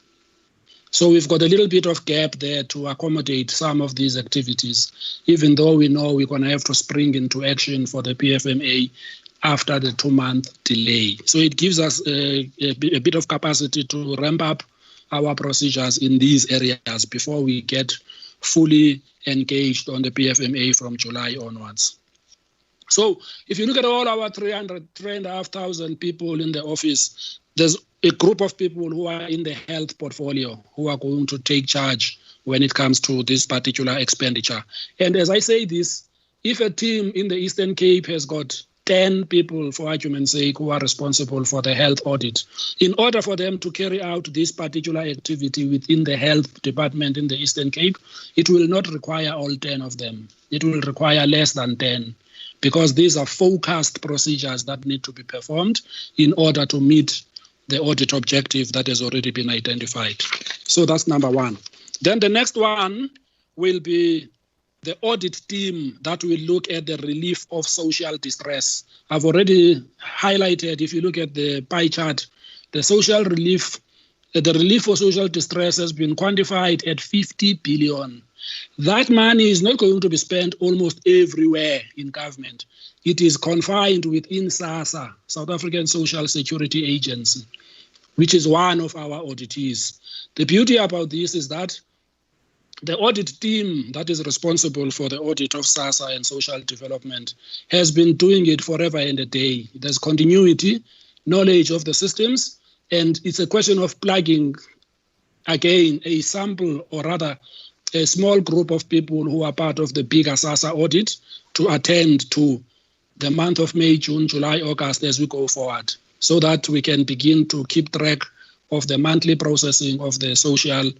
Speaker 1: So we've got a little bit of gap there to accommodate some of these activities, even though we know we're going to have to spring into action for the PFMA after the 2-month delay. So it gives us a bit of capacity to ramp up our procedures in these areas before we get fully engaged on the PFMA from July onwards. So if you look at all our 3,500 people in the office, there's a group of people who are in the health portfolio who are going to take charge when it comes to this particular expenditure. And as I say this, if a team in the Eastern Cape has got 10 people, for argument's sake, who are responsible for the health audit, in order for them to carry out this particular activity within the health department in the Eastern Cape, it will not require all 10 of them. It will require less than 10, because these are focused procedures that need to be performed in order to meet the audit objective that has already been identified. So that's number one. Then the next one will be the audit team that will look at the relief of social distress. I've already highlighted, if you look at the pie chart, the social relief, the relief for social distress has been quantified at 50 billion. That money is not going to be spent almost everywhere in government. It is confined within SASSA, South African Social Security Agency, which is one of our auditees. The beauty about this is that the audit team that is responsible for the audit of SASSA and social development has been doing it forever and a day. There's continuity, knowledge of the systems, and it's a question of plugging, again, a sample, or rather a small group of people who are part of the bigger SASSA audit to attend to the month of May, June, July, August as we go forward, so that we can begin to keep track of the monthly processing of the social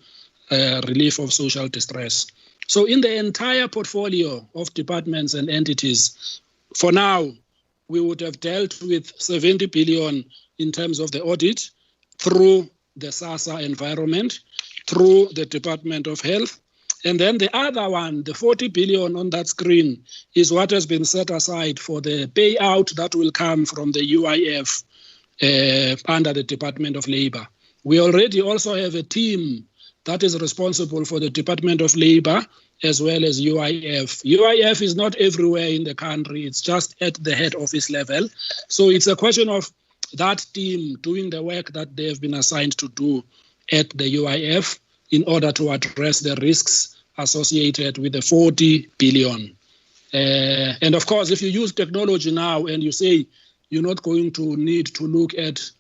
Speaker 1: relief of social distress. So in the entire portfolio of departments and entities, for now, we would have dealt with 70 billion in terms of the audit through the SASSA environment, through the Department of Health. And then the other one, the 40 billion on that screen, is what has been set aside for the payout that will come from the UIF under the Department of Labour. We already also have a team that is responsible for the Department of Labour as well as UIF. UIF is not everywhere in the country, it's just at the head office level. So it's a question of that team doing the work that they have been assigned to do at the UIF in order to address the risks associated with the 40 billion. And of course, if you use technology now and you say you're not going to need to look at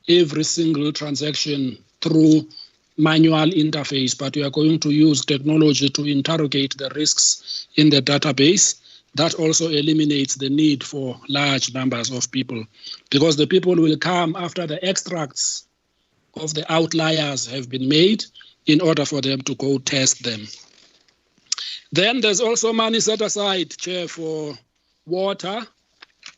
Speaker 1: every single transaction through manual interface, but you are going to use technology to interrogate the risks in the database, that also eliminates the need for large numbers of people, because the people will come after the extracts of the outliers have been made in order for them to go test them. Then there's also money set aside, Chair, for water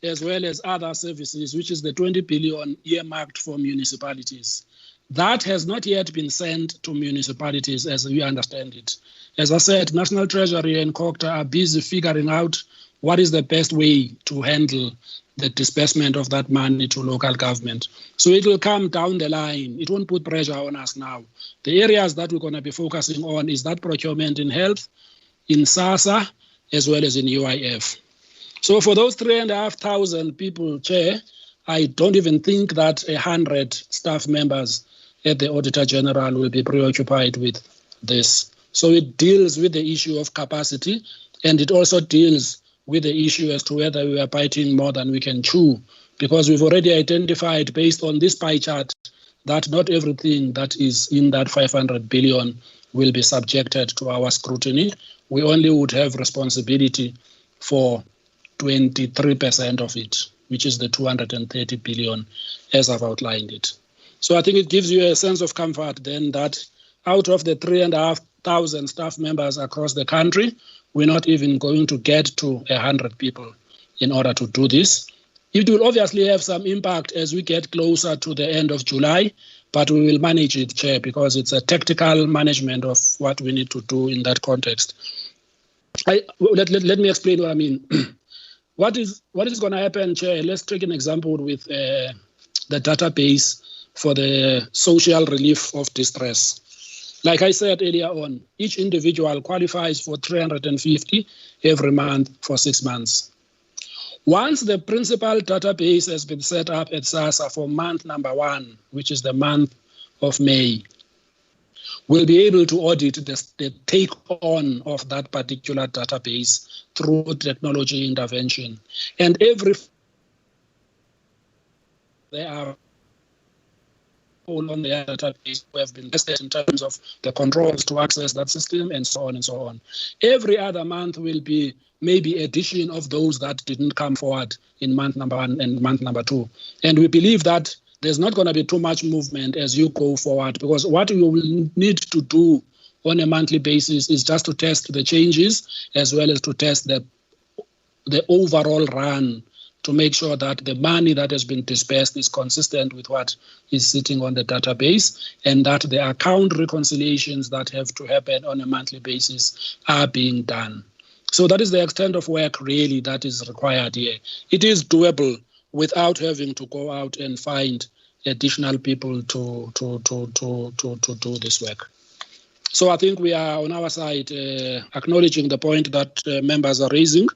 Speaker 1: as well as other services, which is the 20 billion earmarked for municipalities. That has not yet been sent to municipalities as we understand it. As I said, National Treasury and COGTA are busy figuring out what is the best way to handle the disbursement of that money to local government. So it will come down the line. It won't put pressure on us now. The areas that we're going to be focusing on is that procurement in health, in SASSA, as well as in UIF. So for those 3,500 people, Chair, I don't even think that 100 staff members at the Auditor General will be preoccupied with this. So it deals with the issue of capacity, and it also deals with the issue as to whether we are biting more than we can chew, because we've already identified, based on this pie chart, that not everything that is in that 500 billion will be subjected to our scrutiny. We only would have responsibility for 23% of it, which is the 230 billion, as I've outlined it. So I think it gives you a sense of comfort then that out of the 3,500 staff members across the country, we're not even going to get to 100 people in order to do this. It will obviously have some impact as we get closer to the end of July, but we will manage it, Chair, because it's a tactical management of what we need to do in that context. Let me explain what I mean. What is going to happen, Chair? Let's take an example with the database for the social relief of distress. Like I said earlier on, each individual qualifies for 350 every month for 6 months. Once the principal database has been set up at SASSA for month number 1, which is the month of May, we'll be able to audit the take-on of that particular database through technology intervention. And there are people on the database who have been tested in terms of the controls to access that system and so on and so on. Every other month will be maybe addition of those that didn't come forward in month number 1 and month number 2. And we believe that there's not going to be too much movement as you go forward, because what you will need to do on a monthly basis is just to test the changes as well as to test the overall run to make sure that the money that has been dispersed is consistent with what is sitting on the database, and that the account reconciliations that have to happen on a monthly basis are being done. So that is the extent of work really that is required here. It is doable without having to go out and find additional people to do this work. So I think we are on our side acknowledging the point that members are raising,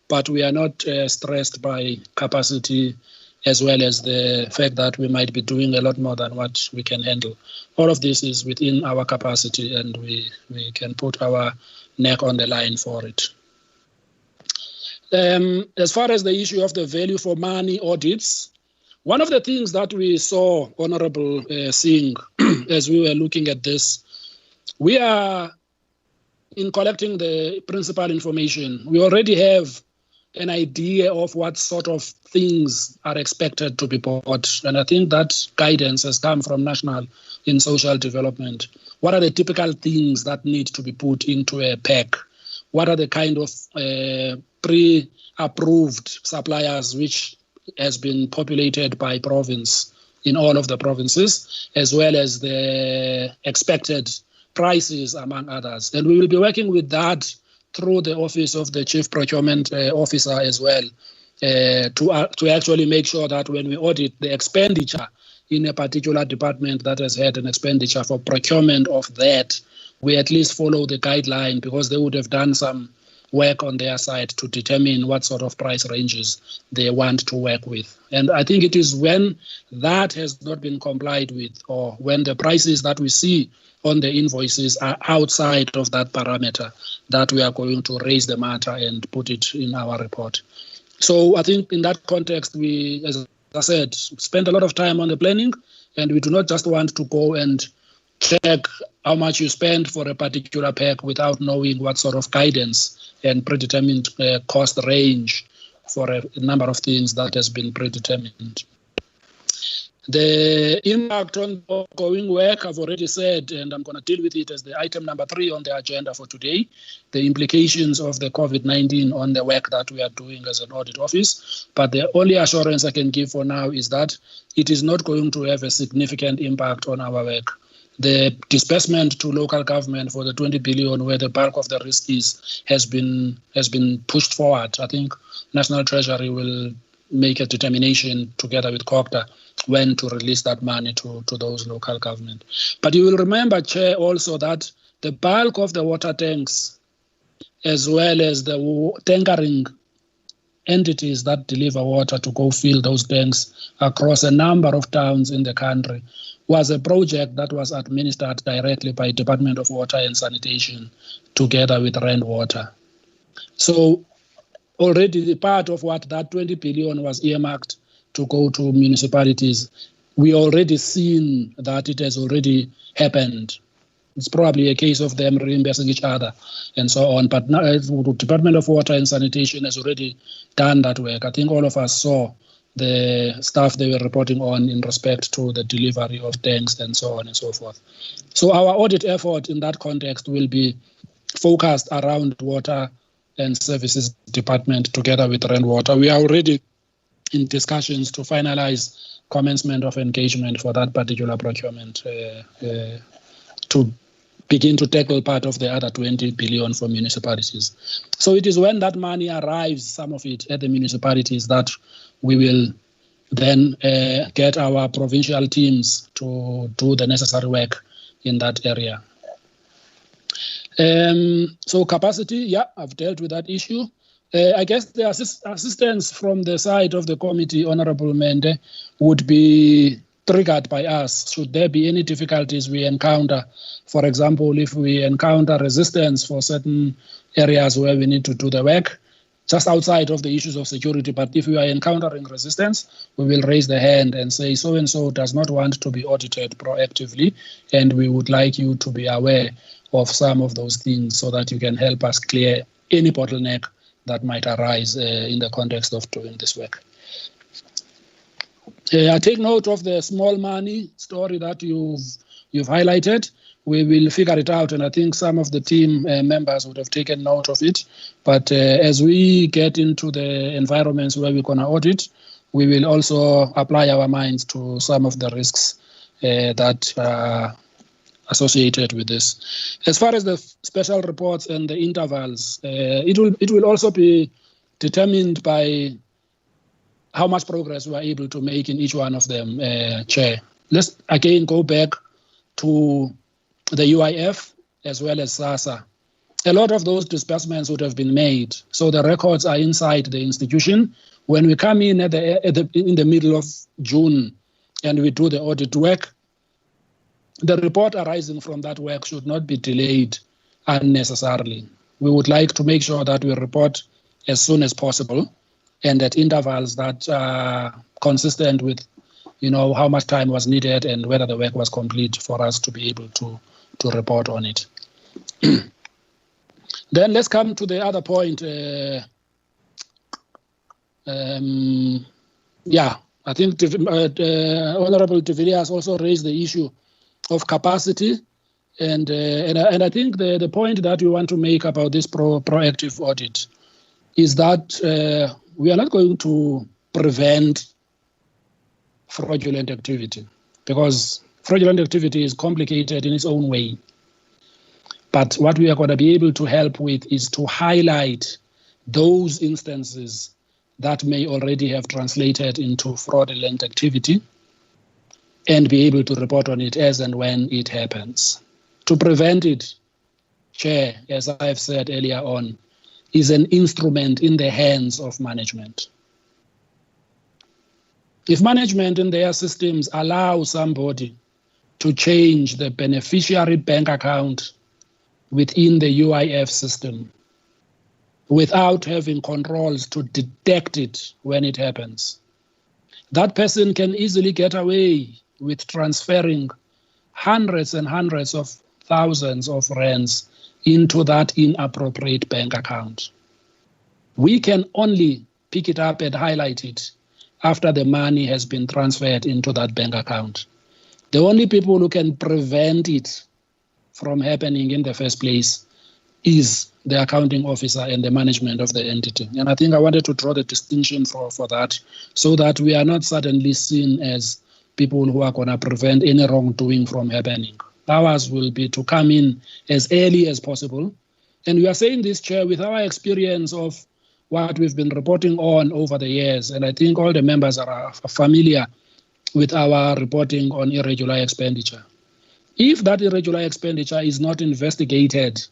Speaker 1: but we are not stressed by capacity as well as the fact that we might be doing a lot more than what we can handle. All of this is within our capacity, and we can put our neck on the line for it. As far as the issue of the value for money audits, one of the things that we saw, Honorable Singh, as we were looking at this, we are in collecting the principal information. We already have an idea of what sort of things are expected to be bought. And I think that guidance has come from National in Social Development. What are the typical things that need to be put into a pack? What are the kind of pre-approved suppliers which has been populated by province in all of the provinces, as well as the expected prices, among others. And we will be working with that through the Office of the Chief Procurement Officer as well, to actually make sure that when we audit the expenditure in a particular department that has had an expenditure for procurement of that, we at least follow the guideline, because they would have done some work on their side to determine what sort of price ranges they want to work with. And I think it is when that has not been complied with, or when the prices that we see on the invoices are outside of that parameter, that we are going to raise the matter and put it in our report. So I think in that context, we, as I said, spend a lot of time on the planning, and we do not just want to go and check how much you spend for a particular pack without knowing what sort of guidance and predetermined cost range for a number of things that has been predetermined. The impact on ongoing work, I've already said, and I'm going to deal with it as the item number 3 on the agenda for today, the implications of the COVID-19 on the work that we are doing as an audit office. But the only assurance I can give for now is that it is not going to have a significant impact on our work. The disbursement to local government for the 20 billion, where the bulk of the risk is, has been pushed forward. I think National Treasury will make a determination together with COGTA when to release that money to those local government. But you will remember, Chair, also that the bulk of the water tanks, as well as the tankering entities that deliver water to go fill those tanks across a number of towns in the country was a project that was administered directly by Department of Water and Sanitation together with Rand Water. So already the part of what that 20 billion was earmarked to go to municipalities, we already seen that it has already happened. It's probably a case of them reimbursing each other and so on. But now, the Department of Water and Sanitation has already done that work. I think all of us saw the stuff they were reporting on in respect to the delivery of tanks and so on and so forth. So our audit effort in that context will be focused around Water and Services Department together with Rand Water. We are already in discussions to finalize commencement of engagement for that particular procurement to begin to tackle part of the other 20 billion for municipalities. So it is when that money arrives, some of it at the municipalities, that we will then get our provincial teams to do the necessary work in that area. So capacity, yeah, I've dealt with that issue. I guess the assistance from the side of the committee, Honorable Mende, would be triggered by us. Should there be any difficulties we encounter, for example, if we encounter resistance for certain areas where we need to do the work, just outside of the issues of security, but if we are encountering resistance, we will raise the hand and say, so-and-so does not want to be audited proactively, and we would like you to be aware of some of those things so that you can help us clear any bottleneck that might arise in the context of doing this work. I take note of the small money story that you've highlighted. We will figure it out, and I think some of the team members would have taken note of it. But as we get into the environments where we're going to audit, we will also apply our minds to some of the risks that are associated with this. As far as the special reports and the intervals, it will also be determined by how much progress we are able to make in each one of them, Chair. Let's again go back to the UIF as well as SASA. A lot of those disbursements would have been made, so the records are inside the institution. When we come in in the middle of June and we do the audit work, the report arising from that work should not be delayed unnecessarily. We would like to make sure that we report as soon as possible and at intervals that are consistent with, how much time was needed and whether the work was complete for us to be able to report on it. Then let's come to the other point. I think Honorable de Villiers also raised the issue of capacity, and I think the point that we want to make about this proactive audit is that we are not going to prevent fraudulent activity, because fraudulent activity is complicated in its own way. But what we are going to be able to help with is to highlight those instances that may already have translated into fraudulent activity and be able to report on it as and when it happens. To prevent it, Chair, as I've said earlier on, is an instrument in the hands of management. If management in their systems allow somebody to change the beneficiary bank account within the UIF system without having controls to detect it when it happens, that person can easily get away with transferring hundreds and hundreds of thousands of rands into that inappropriate bank account. We can only pick it up and highlight it after the money has been transferred into that bank account. The only people who can prevent it from happening in the first place is the accounting officer and the management of the entity. And I think I wanted to draw the distinction for that, so that we are not suddenly seen as people who are going to prevent any wrongdoing from happening. Ours will be to come in as early as possible. And we are saying this, Chair, with our experience of what we've been reporting on over the years. And I think all the members are familiar with our reporting on irregular expenditure. If that irregular expenditure is not investigated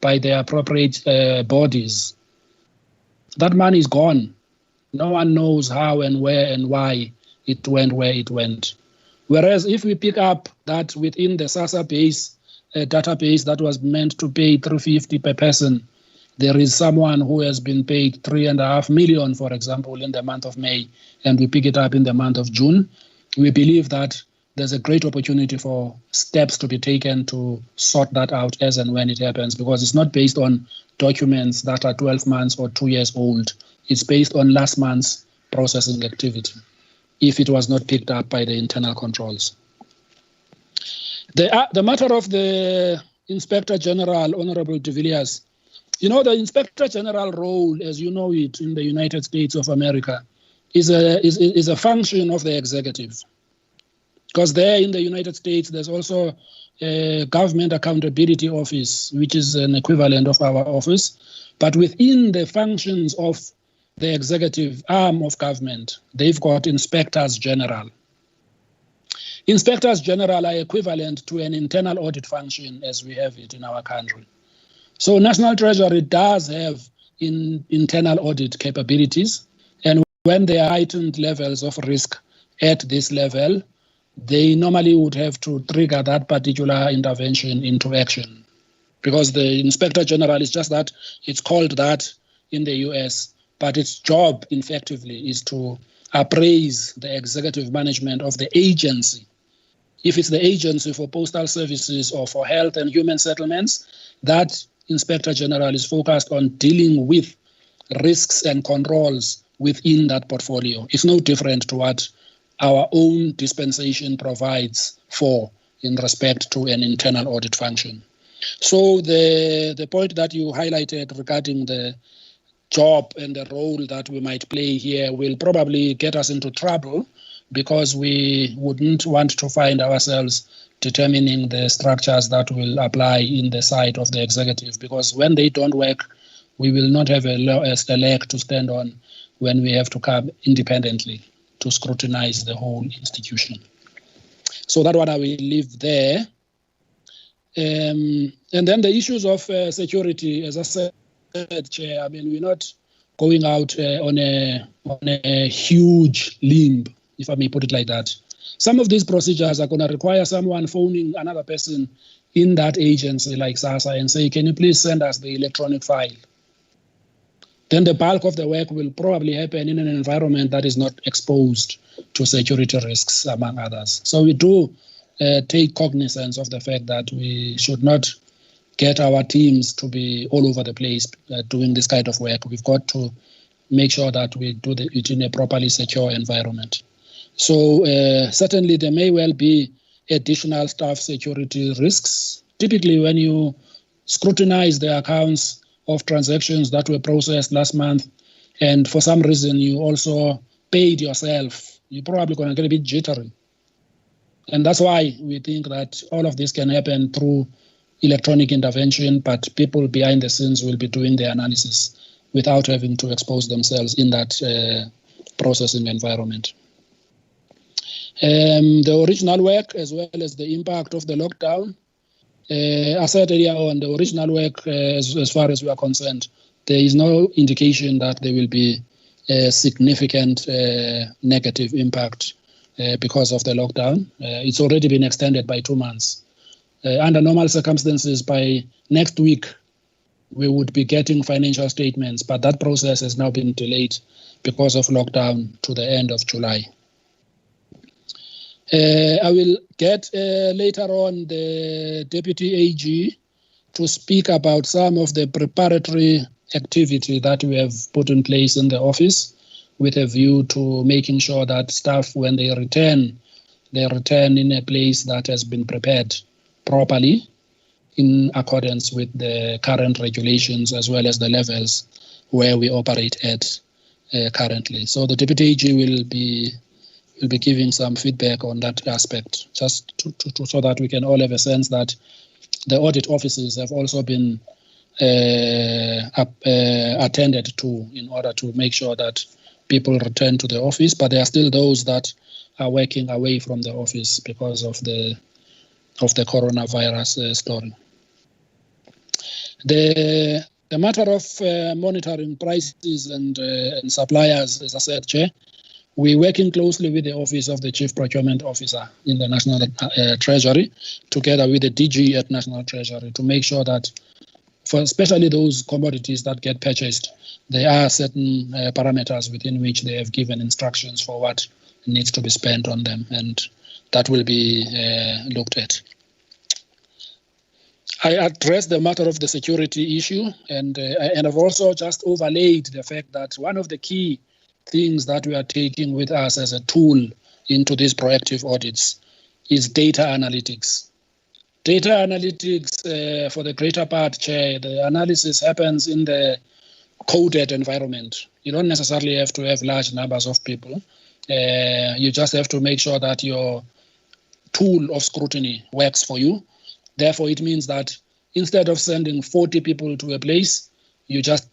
Speaker 1: by the appropriate bodies, that money is gone. No one knows how and where and why it went where it went. Whereas if we pick up that within the SASSA base, database that was meant to pay 350 per person, there is someone who has been paid 3.5 million, for example, in the month of May, and we pick it up in the month of June, we believe that there's a great opportunity for steps to be taken to sort that out as and when it happens, because it's not based on documents that are 12 months or 2 years old. It's based on last month's processing activity, if it was not picked up by the internal controls. The matter of the Inspector General, Honorable de Villiers, you know, the Inspector General role, as you know it in the United States of America, is a function of the executive. Because there in the United States, there's also a Government Accountability Office, which is an equivalent of our office. But within the functions of the executive arm of government, they've got inspectors general. Inspectors general are equivalent to an internal audit function as we have it in our country. So National Treasury does have internal audit capabilities. And when there are heightened levels of risk at this level, they normally would have to trigger that particular intervention into action. Because the Inspector General is just that, it's called that in the US, but its job effectively is to appraise the executive management of the agency. If it's the agency for postal services or for health and human settlements, that Inspector General is focused on dealing with risks and controls within that portfolio. It's no different to what our own dispensation provides for in respect to an internal audit function. So the point that you highlighted regarding the job and the role that we might play here will probably get us into trouble, because we wouldn't want to find ourselves determining the structures that will apply in the side of the executive, because when they don't work, we will not have a leg to stand on when we have to come independently to scrutinize the whole institution. So that one I will leave there. And then the issues of security, as I said, Chair, I mean, we're not going out on a huge limb, if I may put it like that. Some of these procedures are going to require someone phoning another person in that agency like SASSA and say, can you please send us the electronic file? Then the bulk of the work will probably happen in an environment that is not exposed to security risks, among others. So we do take cognizance of the fact that we should not get our teams to be all over the place doing this kind of work. We've got to make sure that we do it in a properly secure environment. So certainly there may well be additional staff security risks. Typically when you scrutinize the accounts of transactions that were processed last month, and for some reason you also paid yourself, you're probably going to get a bit jittery. And that's why we think that all of this can happen through electronic intervention, but people behind the scenes will be doing the analysis without having to expose themselves in that processing environment. The original work, as well as the impact of the lockdown, I said earlier on, the original work, as far as we are concerned, there is no indication that there will be a significant negative impact because of the lockdown. It's already been extended by 2 months. Under normal circumstances, by next week, we would be getting financial statements, but that process has now been delayed because of lockdown to the end of July. I will get later on the Deputy AG to speak about some of the preparatory activity that we have put in place in the office with a view to making sure that staff, when they return in a place that has been prepared properly in accordance with the current regulations as well as the levels where we operate at currently. So the Deputy AG will be giving some feedback on that aspect, just so that we can all have a sense that the audit offices have also been attended to in order to make sure that people return to the office, but there are still those that are working away from the office because of the coronavirus story. The The matter of monitoring prices and suppliers, as I said, Chair, we're working closely with the Office of the Chief Procurement Officer in the National Treasury, together with the DG at National Treasury, to make sure that for especially those commodities that get purchased, there are certain parameters within which they have given instructions for what needs to be spent on them, and that will be looked at. I addressed the matter of the security issue, and I've also just overlaid the fact that one of the key things that we are taking with us as a tool into these proactive audits is data analytics. Data analytics, for the greater part, Chair, the analysis happens in the coded environment. You don't necessarily have to have large numbers of people. You just have to make sure that your tool of scrutiny works for you. Therefore, it means that instead of sending 40 people to a place, you just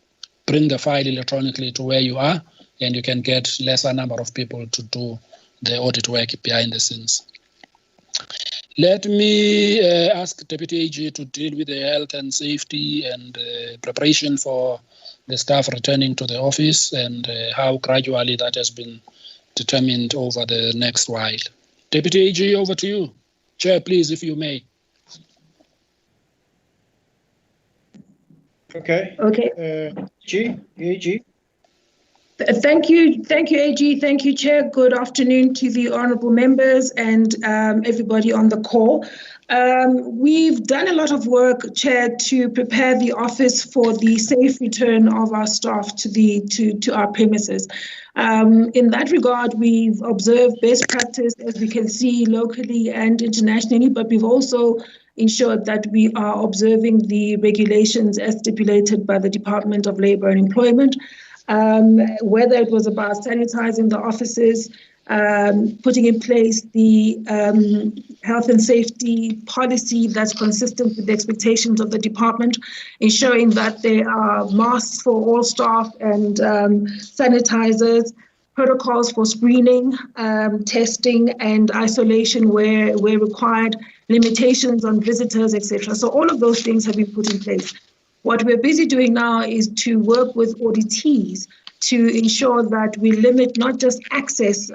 Speaker 1: bring the file electronically to where you are, and you can get lesser number of people to do the audit work behind the scenes. Let me ask Deputy AG to deal with the health and safety and preparation for the staff returning to the office, and how gradually that has been determined over the next while. Deputy AG, over to you. Chair, please, if you may.
Speaker 3: Okay. AG.
Speaker 10: Thank you, AG. Thank you, Chair. Good afternoon to the honourable members and everybody on the call. We've done a lot of work, Chair, to prepare the office for the safe return of our staff to our premises. In that regard, we've observed best practice, as we can see locally and internationally, but we've also ensured that we are observing the regulations as stipulated by the Department of Labour and Employment. Whether it was about sanitizing the offices, putting in place the health and safety policy that's consistent with the expectations of the department, ensuring that there are masks for all staff and sanitizers, protocols for screening, testing and isolation where required, limitations on visitors, etc. So all of those things have been put in place. What we're busy doing now is to work with auditees to ensure that we limit not just access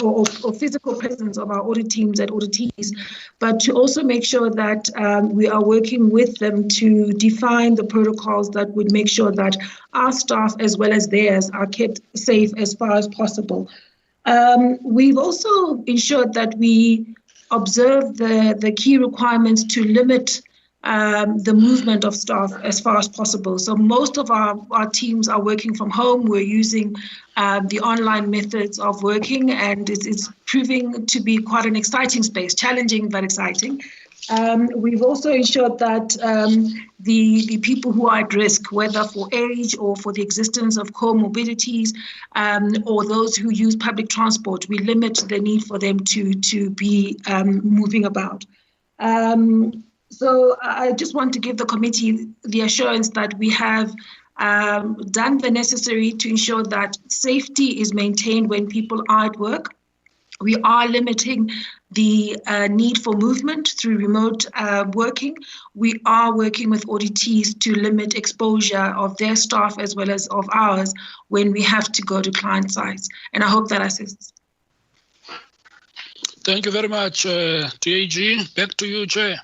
Speaker 10: or physical presence of our audit teams at auditees, but to also make sure that we are working with them to define the protocols that would make sure that our staff as well as theirs are kept safe as far as possible. We've also ensured that we observe the key requirements to limit the movement of staff as far as possible. So most of our teams are working from home. We're using the online methods of working, and it's proving to be quite an exciting space, challenging but exciting. We've also ensured that the people who are at risk, whether for age or for the existence of comorbidities, or those who use public transport, we limit the need for them to be moving about. So I just want to give the committee the assurance that we have done the necessary to ensure that safety is maintained when people are at work. We are limiting the need for movement through remote working. We are working with auditees to limit exposure of their staff as well as of ours when we have to go to client sites. And I hope that assists.
Speaker 1: Thank you very much, TAG. Back to you, Chair.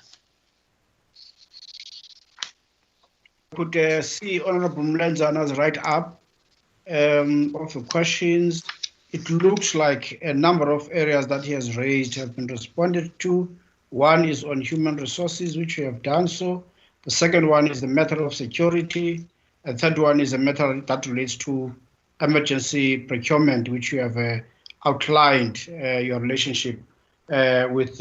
Speaker 3: Could see Honourable Mlenzana's write-up of the questions. It looks like a number of areas that he has raised have been responded to. One is on human resources, which we have done so. The second one is the matter of security. The third one is a matter that relates to emergency procurement, which you have outlined your relationship with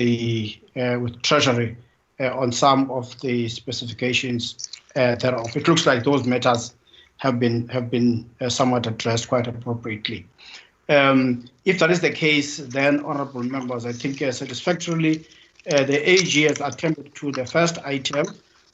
Speaker 3: Treasury on some of the specifications thereof. It looks like those matters have been somewhat addressed quite appropriately. If that is the case, then, honourable members, I think satisfactorily the AG has attended to the first item,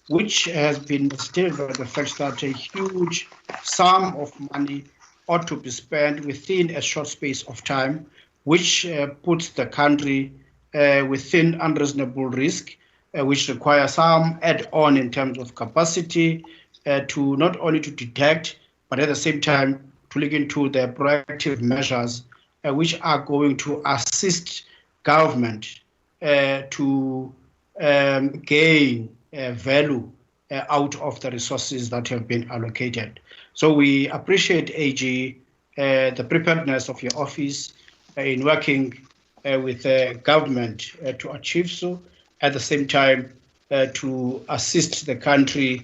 Speaker 3: which has been stated by the fact that a huge sum of money ought to be spent within a short space of time, which puts the country within unreasonable risk, which requires some add-on in terms of capacity, to not only to detect, but at the same time to look into the proactive measures which are going to assist government to gain value out of the resources that have been allocated. So we appreciate, AG, the preparedness of your office in working with the government to achieve so, at the same time to assist the country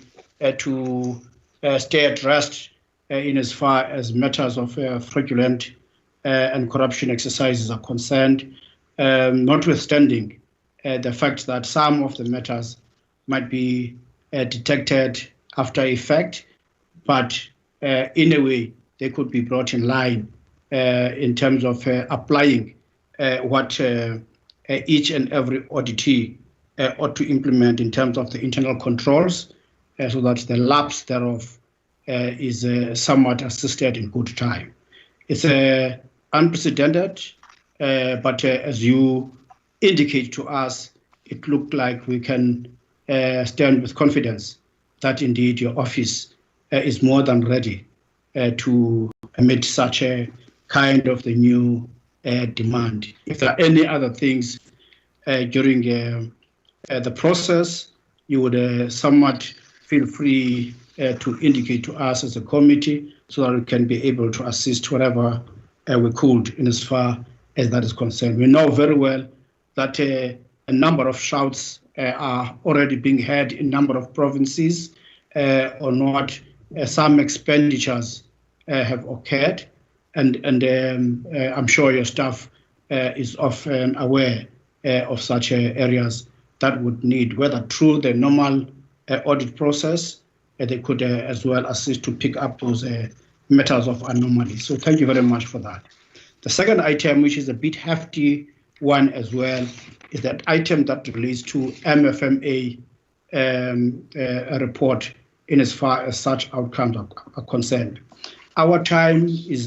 Speaker 3: to stay at rest in as far as matters of fraudulent and corruption exercises are concerned, notwithstanding the fact that some of the matters might be detected after effect, but in a way they could be brought in line in terms of applying what each and every auditee ought to implement in terms of the internal controls, so that the lapse thereof is somewhat assisted in good time. It's unprecedented, but as you indicate to us, it looked like we can stand with confidence that indeed your office is more than ready to meet such a kind of the new demand. If there are any other things during the process, you would somewhat feel free to indicate to us as a committee so that we can be able to assist wherever we could in as far as that is concerned. We know very well that a number of shouts are already being heard in a number of provinces on what some expenditures have occurred, and I'm sure your staff is often aware of such areas that would need, whether through the normal audit process, they could as well assist to pick up those matters of anomaly. So thank you very much for that. The second item, which is a bit hefty one as well, is that item that relates to MFMA report in as far as such outcomes are concerned. Our time is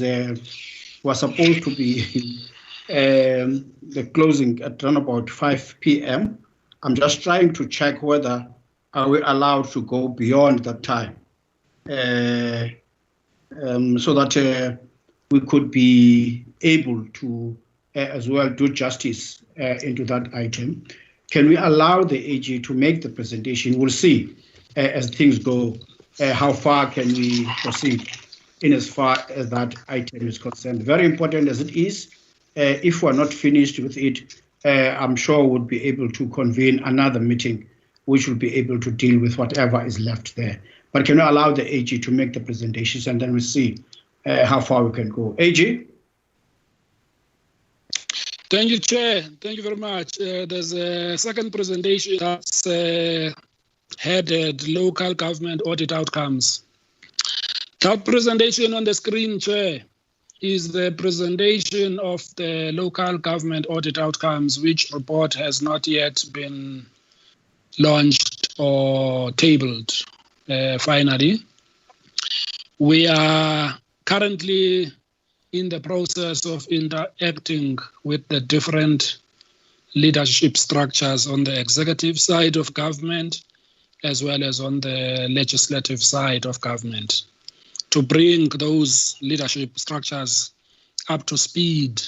Speaker 3: was supposed to be the closing at around about 5 p.m. I'm just trying to check whether are we allowed to go beyond that time, so that we could be able to as well do justice into that item. Can we allow the AG to make the presentation? We'll see as things go how far can we proceed in as far as that item is concerned. Very important as it is, if we're not finished with it, I'm sure we'll be able to convene another meeting which will be able to deal with whatever is left there. But can we allow the AG to make the presentations, and then we'll see how far we can go. AG?
Speaker 1: Thank you, Chair. Thank you very much. There's a second presentation that's headed Local Government Audit Outcomes. That presentation on the screen, Chair, is the presentation of the Local Government Audit Outcomes, which report has not yet been launched or tabled finally. We are currently in the process of interacting with the different leadership structures on the executive side of government, as well as on the legislative side of government, to bring those leadership structures up to speed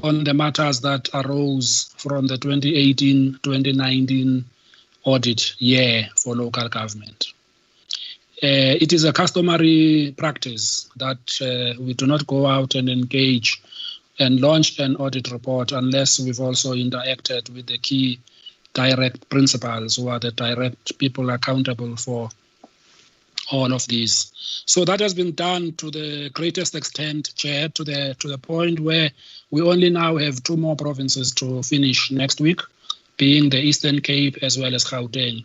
Speaker 1: on the matters that arose from the 2018-2019 audit year for local government. It is a customary practice that we do not go out and engage and launch an audit report unless we've also interacted with the key direct principals, who are the direct people accountable for all of these. So that has been done to the greatest extent, Chair, to the point where we only now have 2 more provinces to finish next week, being the Eastern Cape as well as Gauteng.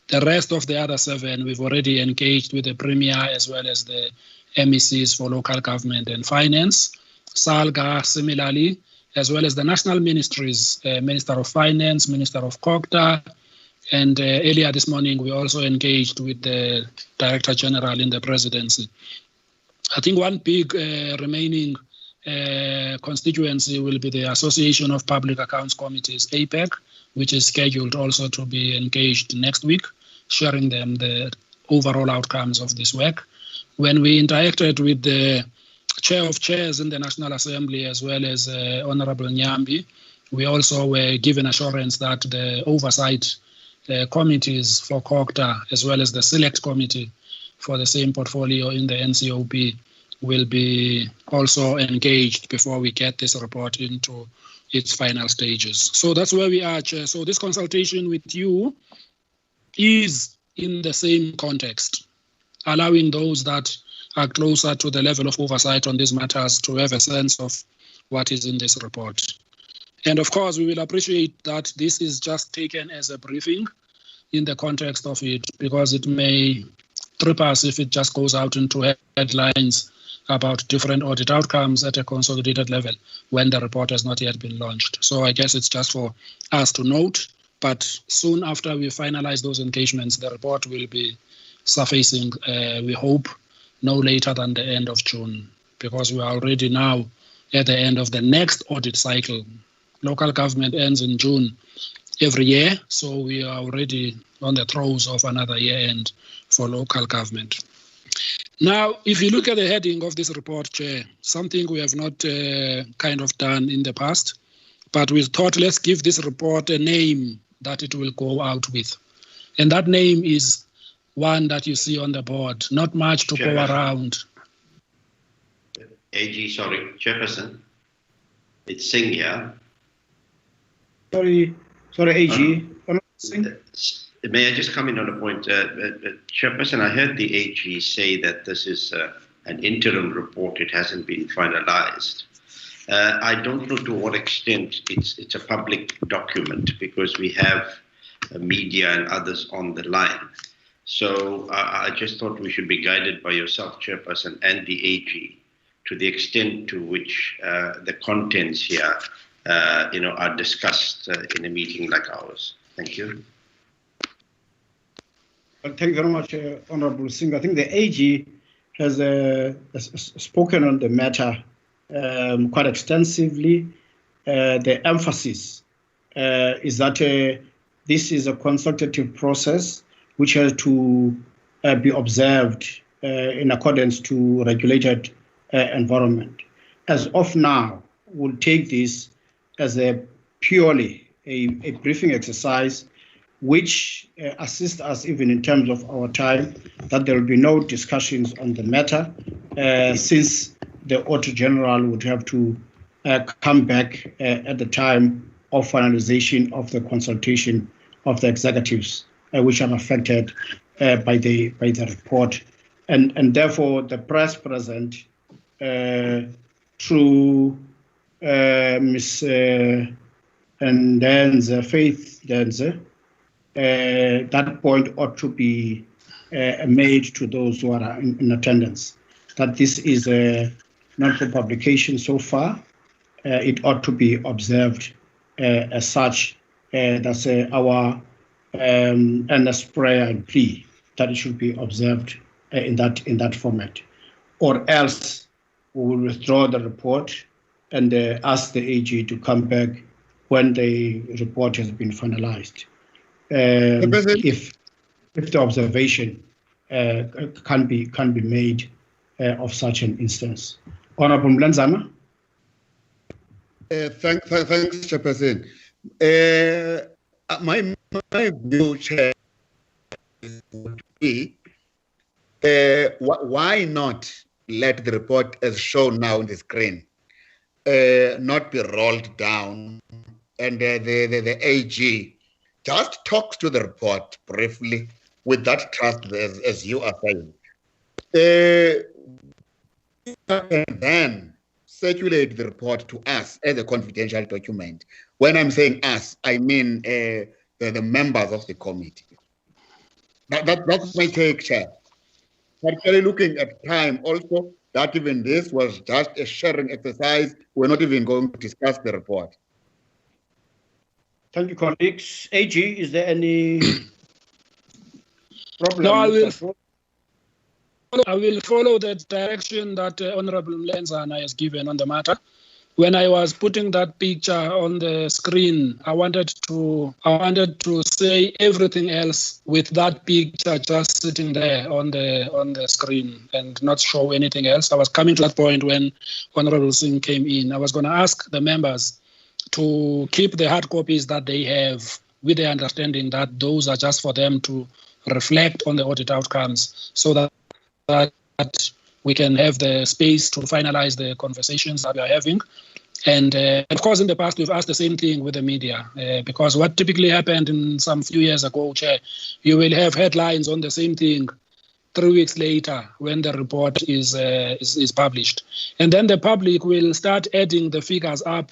Speaker 1: The rest of the other 7, we've already engaged with the Premier as well as the MECs for local government and finance, SALGA similarly, as well as the national ministries, Minister of Finance, Minister of COGTA, and earlier this morning we also engaged with the Director General in the Presidency. I think one big remaining constituency will be the Association of Public Accounts Committees, APAC, which is scheduled also to be engaged next week, sharing them the overall outcomes of this work. When we interacted with the Chair of Chairs in the National Assembly, as well as Honorable Nyambi, we also were given assurance that the oversight committees for COCTA, as well as the select committee for the same portfolio in the NCOP, will be also engaged before we get this report into its final stages. So that's where we are, Chair. So this consultation with you is in the same context, allowing those that are closer to the level of oversight on these matters to have a sense of what is in this report. And of course, we will appreciate that this is just taken as a briefing in the context of it, because it may trip us if it just goes out into headlines about different audit outcomes at a consolidated level when the report has not yet been launched. So I guess it's just for us to note, but soon after we finalize those engagements, the report will be surfacing, we hope, no later than the end of June, because we are already now at the end of the next audit cycle. Local government ends in June every year, so we are already on the throes of another year end for local government. Now, if you look at the heading of this report, Chair, something we have not kind of done in the past, but we thought let's give this report a name that it will go out with. And that name is one that you see on the board, not much to go around.
Speaker 2: AG, sorry, Chairperson, it's Singh here.
Speaker 3: Sorry, AG.
Speaker 2: May I just come in on a point? Chairperson, I heard the AG say that this is an interim report. It hasn't been finalized. I don't know to what extent it's a public document, because we have media and others on the line. So I just thought we should be guided by yourself, Chairperson, and the AG to the extent to which the contents here are discussed in a meeting like ours. Thank you.
Speaker 3: Well, thank you very much, Honorable Singh. I think the AG has spoken on the matter quite extensively. The emphasis is that this is a consultative process which has to be observed in accordance to regulated environment. As of now, we'll take this as purely a briefing exercise which assists us even in terms of our time, that there will be no discussions on the matter, since the Auditor-General would have to come back at the time of finalization of the consultation of the executives, which are affected by the report. And therefore, the press present, through Ms. Faith Denze, that point ought to be made to those who are in attendance, that this is not for publication so far. It ought to be observed as such. That's our earnest prayer and plea, that it should be observed in that format. Or else we will withdraw the report and ask the AG to come back when the report has been finalized. If the observation can be made of such an instance. Honorable Mlenzana.
Speaker 6: Thanks, Chairperson. My view, Chair, would be why not let the report as shown now on the screen not be rolled down, and the AG just talks to the report briefly with that trust as you are saying. And then circulate the report to us as a confidential document. When I'm saying us, I mean the members of the committee. That's my take, Chair. Particularly looking at time also, that even this was just a sharing exercise. We're not even going to discuss the report.
Speaker 3: Thank you, colleagues. AG, is there any problem?
Speaker 1: No, I will follow the direction that Honorable Mlenzana has given on the matter, when I was putting that picture on the screen, I wanted to say everything else with that picture just sitting there on the screen and not show anything else. I was coming to that point when Honorable Singh came in. I was going to ask the members to keep the hard copies that they have, with the understanding that those are just for them to reflect on the audit outcomes, so that we can have the space to finalize the conversations that we are having. And of course, in the past, we've asked the same thing with the media, because what typically happened in some few years ago, Chair, you will have headlines on the same thing 3 weeks later when the report is published. And then the public will start adding the figures up.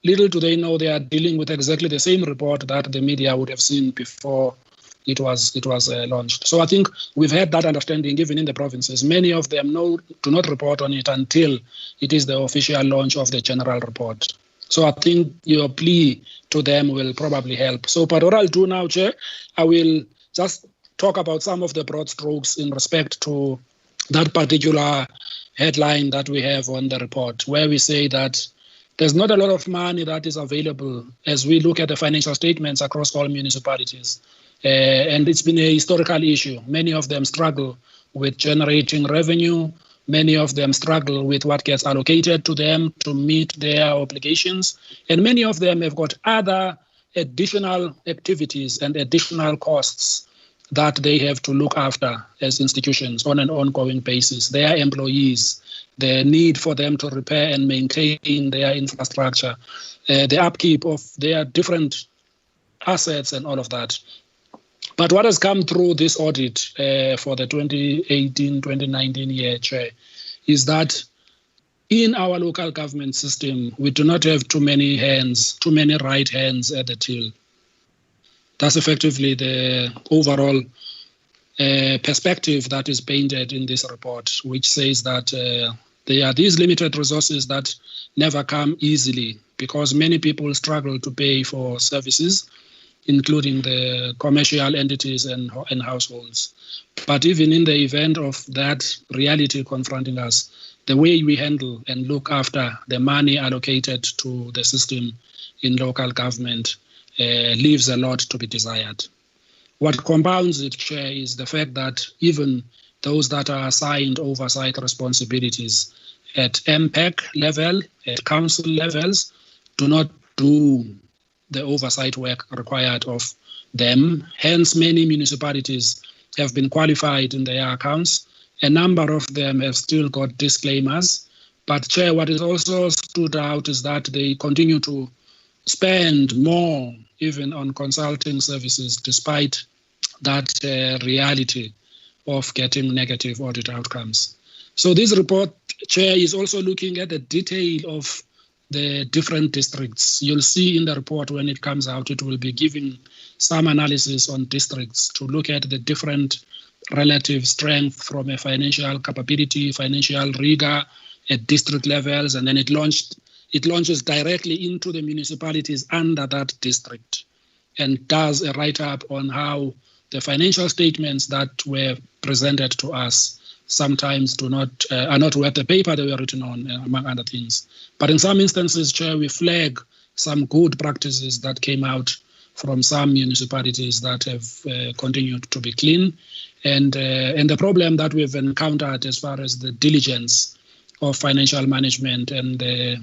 Speaker 1: Little do they know they are dealing with exactly the same report that the media would have seen before it was launched. So I think we've had that understanding even in the provinces. Many of them do not report on it until it is the official launch of the general report. So I think your plea to them will probably help. So but what I'll do now, Chair, I will just talk about some of the broad strokes in respect to that particular headline that we have on the report, where we say that there's not a lot of money that is available as we look at the financial statements across all municipalities. And it's been a historical issue. Many of them struggle with generating revenue. Many of them struggle with what gets allocated to them to meet their obligations. And many of them have got other additional activities and additional costs that they have to look after as institutions on an ongoing basis. Their employees, the need for them to repair and maintain their infrastructure, the upkeep of their different assets and all of that. But what has come through this audit for the 2018-2019 year, Chair, is that in our local government system, we do not have too many right hands at the till. That's effectively the overall perspective that is painted in this report, which says that there are these limited resources that never come easily because many people struggle to pay for services, including the commercial entities and households. But even in the event of that reality confronting us, the way we handle and look after the money allocated to the system in local government leaves a lot to be desired. What compounds it, Chair, is the fact that even those that are assigned oversight responsibilities at MPEC level, at council levels, do not do the oversight work required of them. Hence, many municipalities have been qualified in their accounts. A number of them have still got disclaimers. But, Chair, what is also stood out is that they continue to spend more even on consulting services, despite that reality of getting negative audit outcomes. So this report, Chair, is also looking at the detail of the different districts. You'll see in the report when it comes out, it will be giving some analysis on districts to look at the different relative strength from a financial capability, financial rigor at district levels, and then it launches directly into the municipalities under that district and does a write-up on how the financial statements that were presented to us sometimes are not worth the paper they were written on, among other things. But in some instances, Chair, we flag some good practices that came out from some municipalities that have continued to be clean, and the problem that we've encountered as far as the diligence of financial management and the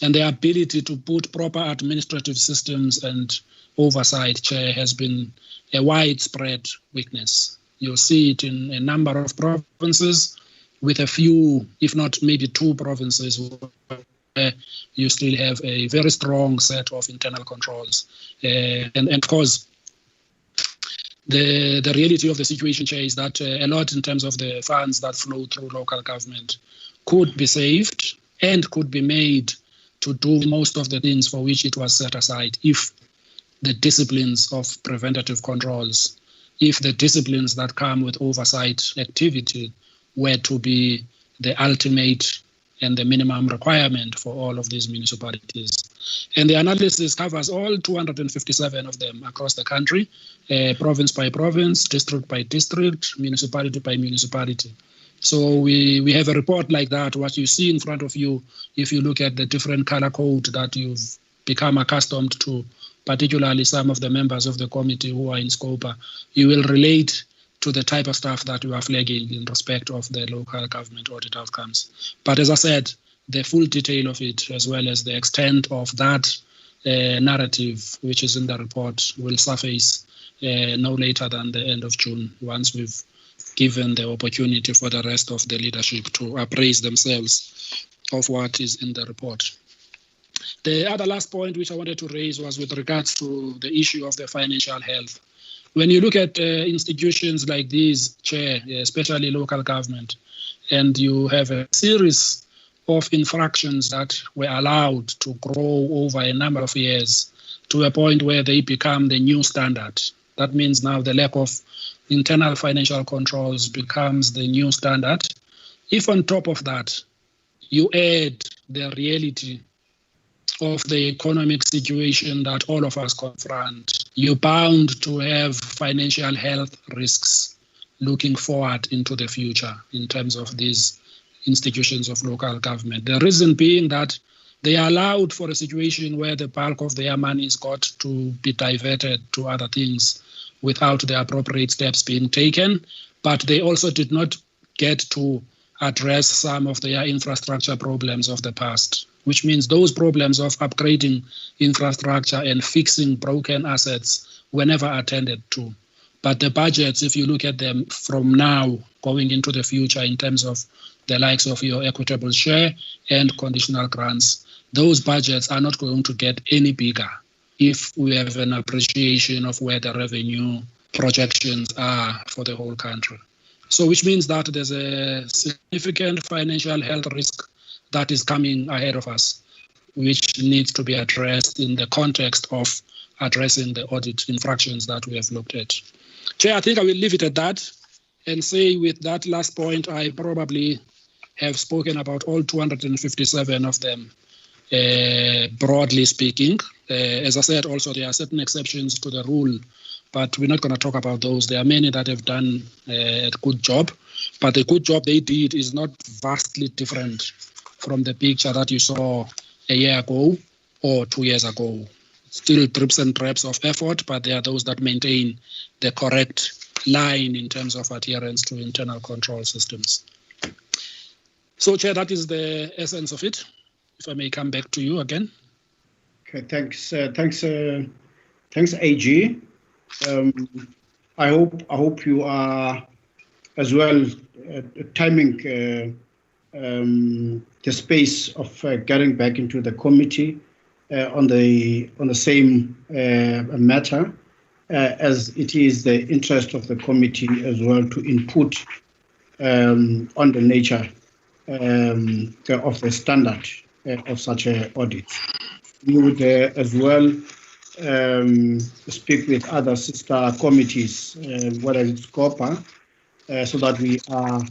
Speaker 1: ability to put proper administrative systems and oversight, Chair, has been a widespread weakness. You'll see it in a number of provinces, with a few, if not maybe two provinces, where you still have a very strong set of internal controls. And of course, the reality of the situation, Chair, is that a lot in terms of the funds that flow through local government could be saved and could be made to do most of the things for which it was set aside if the disciplines of preventative controls, if the disciplines that come with oversight activity were to be the ultimate and the minimum requirement for all of these municipalities. And the analysis covers all 257 of them across the country, province by province, district by district, municipality by municipality. So we have a report like that. What you see in front of you, if you look at the different color code that you've become accustomed to, particularly some of the members of the committee who are in SCOPA, you will relate to the type of stuff that you are flagging in respect of the local government audit outcomes. But as I said, the full detail of it, as well as the extent of that narrative, which is in the report, will surface no later than the end of June, once we've given the opportunity for the rest of the leadership to appraise themselves of what is in the report. The other last point which I wanted to raise was with regards to the issue of the financial health. When you look at institutions like these, Chair, especially local government, and you have a series of infractions that were allowed to grow over a number of years to a point where they become the new standard. That means now the lack of internal financial controls becomes the new standard. If on top of that, you add the reality of the economic situation that all of us confront, you're bound to have financial health risks looking forward into the future in terms of these institutions of local government. The reason being that they are allowed for a situation where the bulk of their money is got to be diverted to other things without the appropriate steps being taken, but they also did not get to address some of their infrastructure problems of the past, which means those problems of upgrading infrastructure and fixing broken assets were never attended to. But the budgets, if you look at them from now going into the future in terms of the likes of your equitable share and conditional grants, those budgets are not going to get any bigger if we have an appreciation of where the revenue projections are for the whole country. So which means that there's a significant financial health risk that is coming ahead of us, which needs to be addressed in the context of addressing the audit infractions that we have looked at. Chair, I think I will leave it at that and say with that last point, I probably have spoken about all 257 of them, broadly speaking. As I said, also there are certain exceptions to the rule, but we're not going to talk about those. There are many that have done a good job, but the good job they did is not vastly different from the picture that you saw a year ago or 2 years ago. Still drips and drabs of effort, but there are those that maintain the correct line in terms of adherence to internal control systems. So, Chair, that is the essence of it. If I may come back to you again.
Speaker 3: Okay, thanks, AG. I hope you are as well timing the space of getting back into the committee on the same matter, as it is the interest of the committee as well to input on the nature of the standard of such an audit. We would as well speak with other sister committees, whether it's COPA, so that we are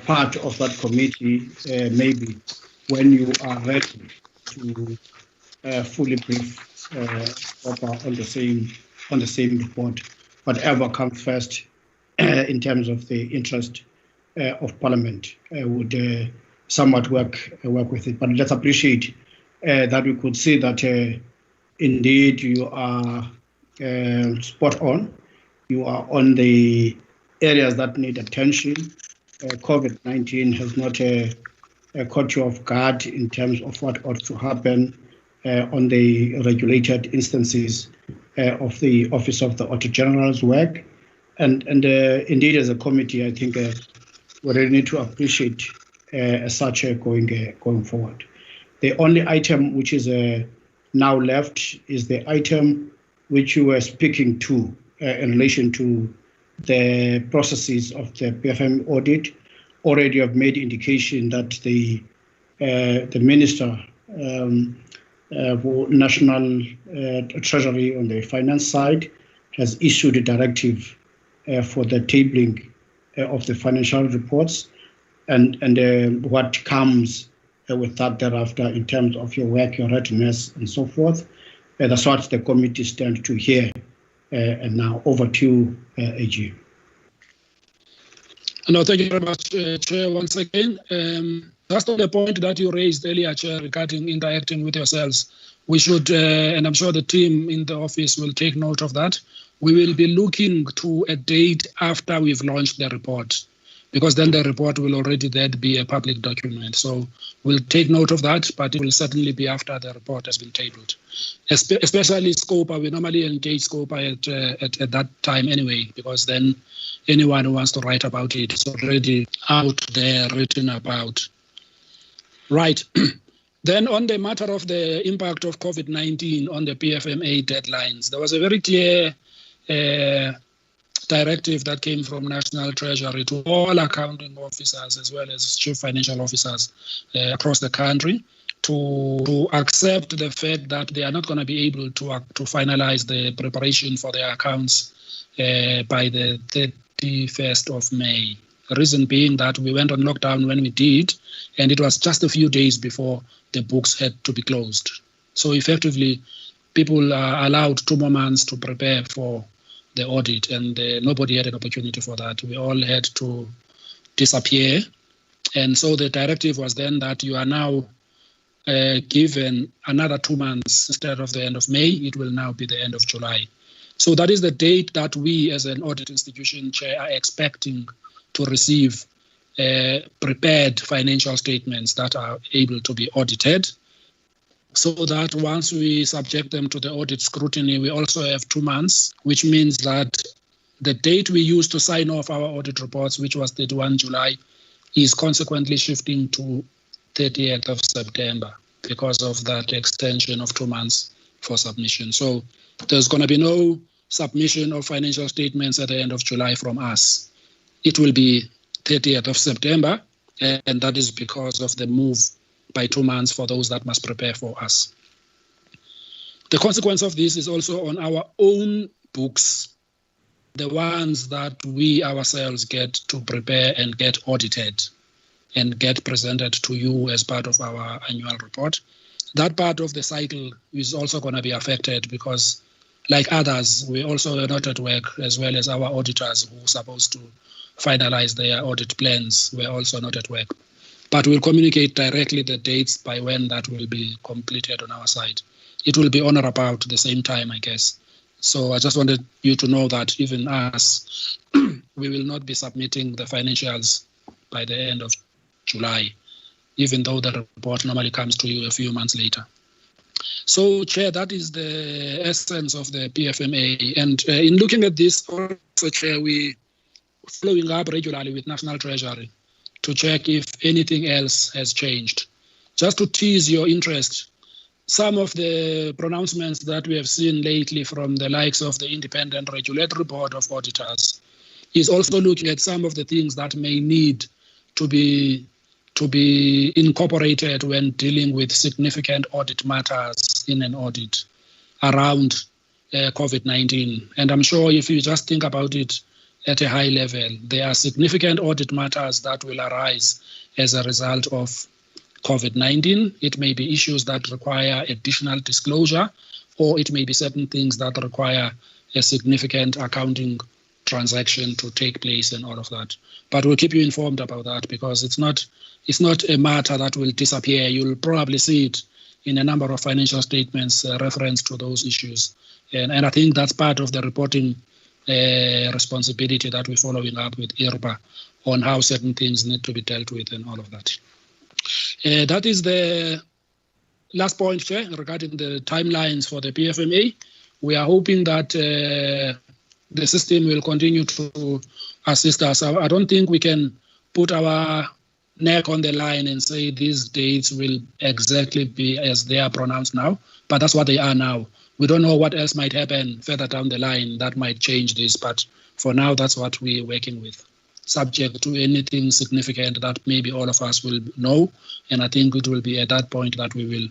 Speaker 3: part of that committee, maybe when you are ready to fully brief COPA on the same report, whatever comes first in terms of the interest of Parliament would somewhat work with it. But let's appreciate that we could see that indeed you are spot on. You are on the areas that need attention. COVID-19 has not caught you off guard in terms of what ought to happen on the regulated instances of the Office of the Auditor-General's work. And indeed, as a committee, I think we really need to appreciate such going forward. The only item which is now left is the item which you were speaking to in relation to the processes of the PFMA audit. Already have made indication that the Minister for National Treasury on the finance side has issued a directive for the tabling of the financial reports and what comes with that thereafter in terms of your work, your readiness, and so forth. That's what the committee stands to hear. And now over to you, AG.
Speaker 1: No, thank you very much, Chair, once again. Just on the point that you raised earlier, Chair, regarding interacting with yourselves, we should, and I'm sure the team in the office will take note of that, we will be looking to a date after we've launched the report, because then the report will already then be a public document. So we'll take note of that, but it will certainly be after the report has been tabled. Especially SCOPA, we normally engage SCOPA at that time anyway, because then anyone who wants to write about it is already out there, written about. Right. Then on the matter of the impact of COVID-19 on the PFMA deadlines, there was a very clear directive that came from National Treasury to all accounting officers as well as chief financial officers across the country to accept the fact that they are not going to be able to finalize the preparation for their accounts by the 31st of May. The reason being that we went on lockdown when we did, and it was just a few days before the books had to be closed. So effectively, people are allowed 2 more months to prepare for the audit, and nobody had an opportunity for that. We all had to disappear. And so the directive was then that you are now given another 2 months instead of the end of May. It will now be the end of July. So that is the date that we as an audit institution, Chair, are expecting to receive prepared financial statements that are able to be audited, so that once we subject them to the audit scrutiny, we also have 2 months, which means that the date we used to sign off our audit reports, which was 31 July, is consequently shifting to 30th of September because of that extension of 2 months for submission. So there's going to be no submission of financial statements at the end of July from us. It will be 30th of September, and that is because of the move by 2 months for those that must prepare for us. The consequence of this is also on our own books, the ones that we ourselves get to prepare and get audited and get presented to you as part of our annual report. That part of the cycle is also going to be affected because, like others, we also are not at work, as well as our auditors who are supposed to finalize their audit plans. We're also not at work. But we'll communicate directly the dates by when that will be completed on our side. It will be on or about the same time, I guess. So I just wanted you to know that even us, we will not be submitting the financials by the end of July, even though the report normally comes to you a few months later. So, Chair, that is the essence of the PFMA. And in looking at this, also, Chair, we following up regularly with National Treasury to check if anything else has changed. Just to tease your interest, some of the pronouncements that we have seen lately from the likes of the Independent Regulatory Board of Auditors is also looking at some of the things that may need to be incorporated when dealing with significant audit matters in an audit around COVID-19. And I'm sure if you just think about it at a high level, there are significant audit matters that will arise as a result of COVID-19. It may be issues that require additional disclosure, or it may be certain things that require a significant accounting transaction to take place and all of that. But we'll keep you informed about that because it's not a matter that will disappear. You'll probably see it in a number of financial statements reference to those issues. And I think that's part of the reporting responsibility that we're following up with IRBA on how certain things need to be dealt with and all of that. That is the last point, Chair, regarding the timelines for the PFMA. We are hoping that the system will continue to assist us. I don't think we can put our neck on the line and say these dates will exactly be as they are pronounced now, but that's what they are now. We don't know what else might happen further down the line that might change this, but for now, that's what we're working with, subject to anything significant that maybe all of us will know. And I think it will be at that point that we will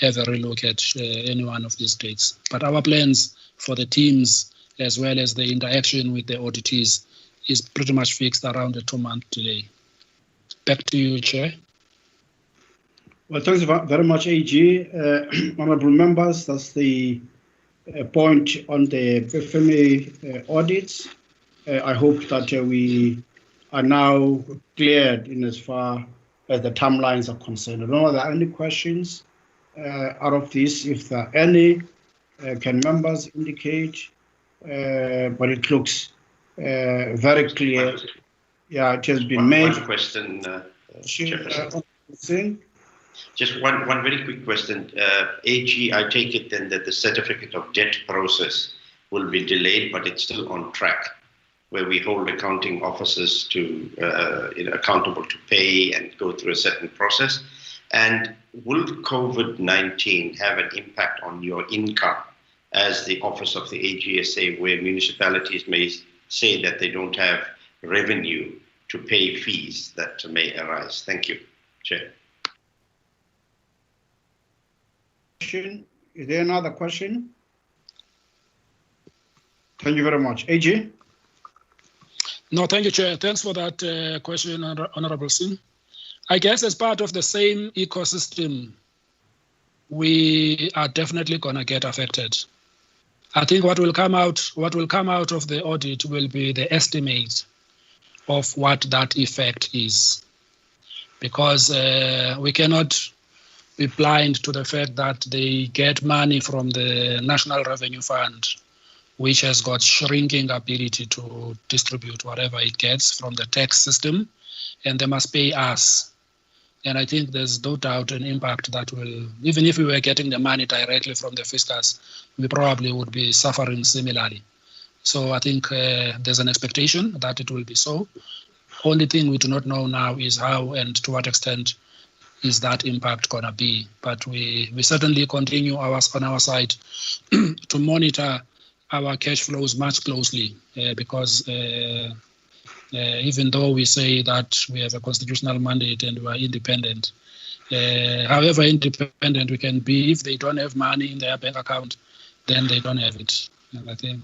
Speaker 1: have a relook at any one of these dates. But our plans for the teams, as well as the interaction with the auditees, is pretty much fixed around a 2-month delay. Back to you, Chair.
Speaker 3: Well, thanks very much, AG. Honourable members, that's the point on the PFMA audits. I hope that we are now cleared in as far as the timelines are concerned. I don't know if there are any questions out of this. If there are any, can members indicate? But it looks very clear. Yeah, it has been made.
Speaker 2: One question, Chairperson. Just one very quick question. AG, I take it then that the certificate of debt process will be delayed, but it's still on track, where we hold accounting officers to accountable to pay and go through a certain process. And will COVID-19 have an impact on your income as the office of the AGSA, where municipalities may say that they don't have revenue to pay fees that may arise? Thank you, Chair.
Speaker 3: Is there another question? Thank you very much. AG?
Speaker 1: No, thank you, Chair. Thanks for that question, Honorable Singh. I guess as part of the same ecosystem, we are definitely going to get affected. I think what will come out of the audit will be the estimate of what that effect is, because we cannot be blind to the fact that they get money from the National Revenue Fund, which has got shrinking ability to distribute whatever it gets from the tax system, and they must pay us. And I think there's no doubt an impact that will, even if we were getting the money directly from the fiscus, we probably would be suffering similarly. So I think there's an expectation that it will be so. Only thing we do not know now is how and to what extent is that impact going to be. But we certainly continue on our side to monitor our cash flows much closely because even though we say that we have a constitutional mandate and we are independent, however independent we can be, if they don't have money in their bank account, then they don't have it. And I think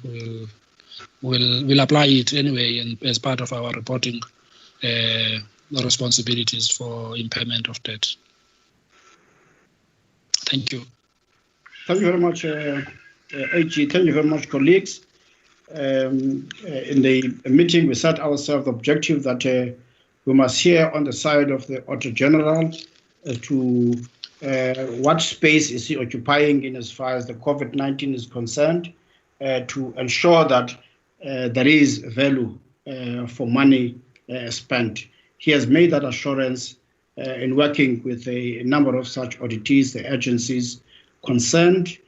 Speaker 1: we'll apply it anyway as part of our reporting responsibilities for impairment of debt. Thank you.
Speaker 3: Thank you very much, AG. Thank you very much, colleagues. In the meeting, we set ourselves the objective that we must hear on the side of the Auditor-General to what space is he occupying in as far as the COVID-19 is concerned, to ensure that there is value for money spent. He has made that assurance in working with a number of such auditees, the agencies concerned,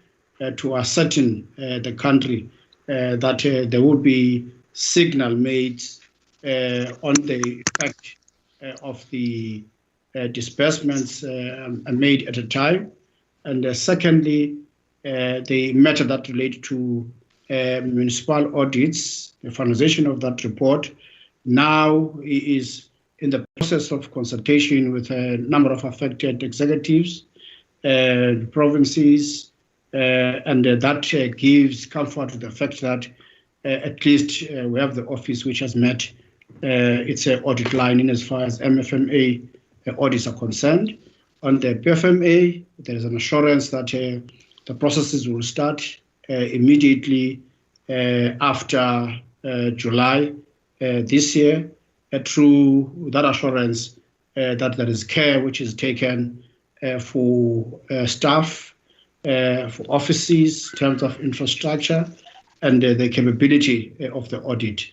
Speaker 3: to ascertain the country that there will be signal made on the effect of the disbursements made at a time. And secondly, the matter that relate to municipal audits, the finalization of that report now is in the process of consultation with a number of affected executives, provinces, and that gives comfort to the fact that at least we have the office which has met its audit line in as far as MFMA audits are concerned. On the PFMA, there is an assurance that the processes will start immediately after July this year, through that assurance that there is care which is taken for staff, for offices, in terms of infrastructure, and the capability of the audit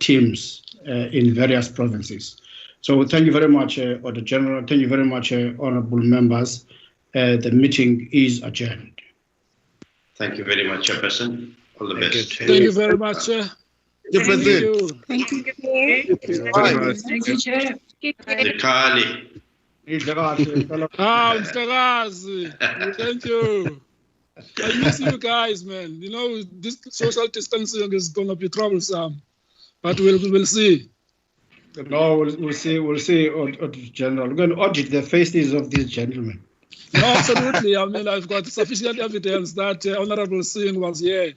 Speaker 3: teams in various provinces. So thank you very much, Auditor-General. Thank you very much, honorable members. The meeting is adjourned.
Speaker 2: Thank you very much, Chairperson. All the best.
Speaker 1: Thank you very much.
Speaker 3: Thank you.
Speaker 4: Thank you.
Speaker 10: Thank you, Chair.
Speaker 1: Thank you. I miss you guys, man. You know, this social distancing is going to be troublesome, but we'll see.
Speaker 3: No, we'll see, Auditor-General. We're going to audit the faces of these gentlemen.
Speaker 1: No, absolutely. I mean, I've got sufficient evidence that Honorable Singh was here.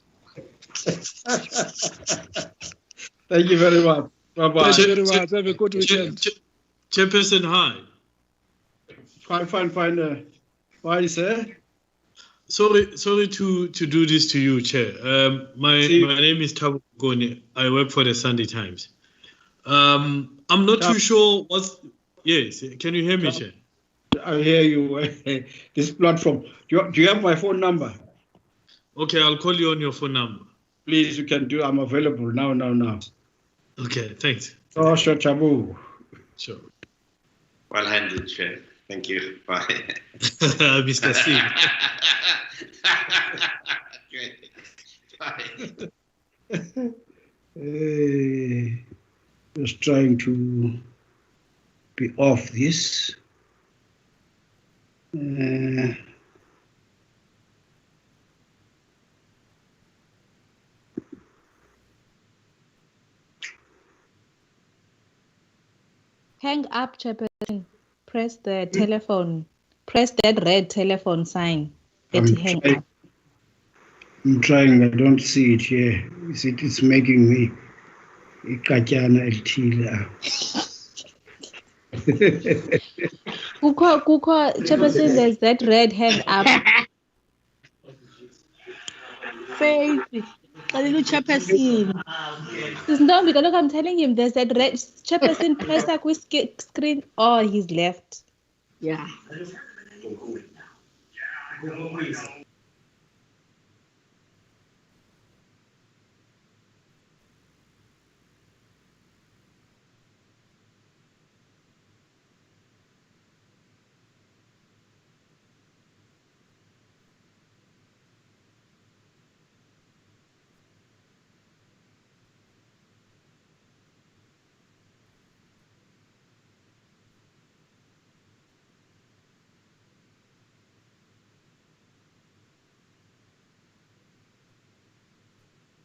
Speaker 3: Thank you very much. Bye-bye.
Speaker 1: Thank you very much. Have a good weekend.
Speaker 11: Chairperson, hi.
Speaker 3: Fine. Why, sir?
Speaker 11: Sorry to do this to you, Chair. My name is Thabo Goni. I work for the Sunday Times. I'm not too sure what's. Yes, can you hear me, Chair?
Speaker 3: I hear you. This platform. Do you have my phone number?
Speaker 11: Okay, I'll call you on your phone number.
Speaker 3: Please, you can do. I'm available now.
Speaker 11: Okay, thanks.
Speaker 3: Oh, sure, Chabu.
Speaker 11: Sure.
Speaker 2: Well handled, Chair. Thank you. Bye.
Speaker 11: Mr. C.
Speaker 2: Bye.
Speaker 3: Just trying to be off this.
Speaker 12: Hang up, Chairperson. Press the telephone. Press that red telephone sign. Hang up.
Speaker 3: I'm trying. I don't see it here. It's making me.
Speaker 12: Kukho, Chairperson, there's that red hang up.
Speaker 13: Faith. Chairperson.
Speaker 12: No, because look, I'm telling him there's that red Chairperson press that screen. Oh, he's left.
Speaker 13: Yeah.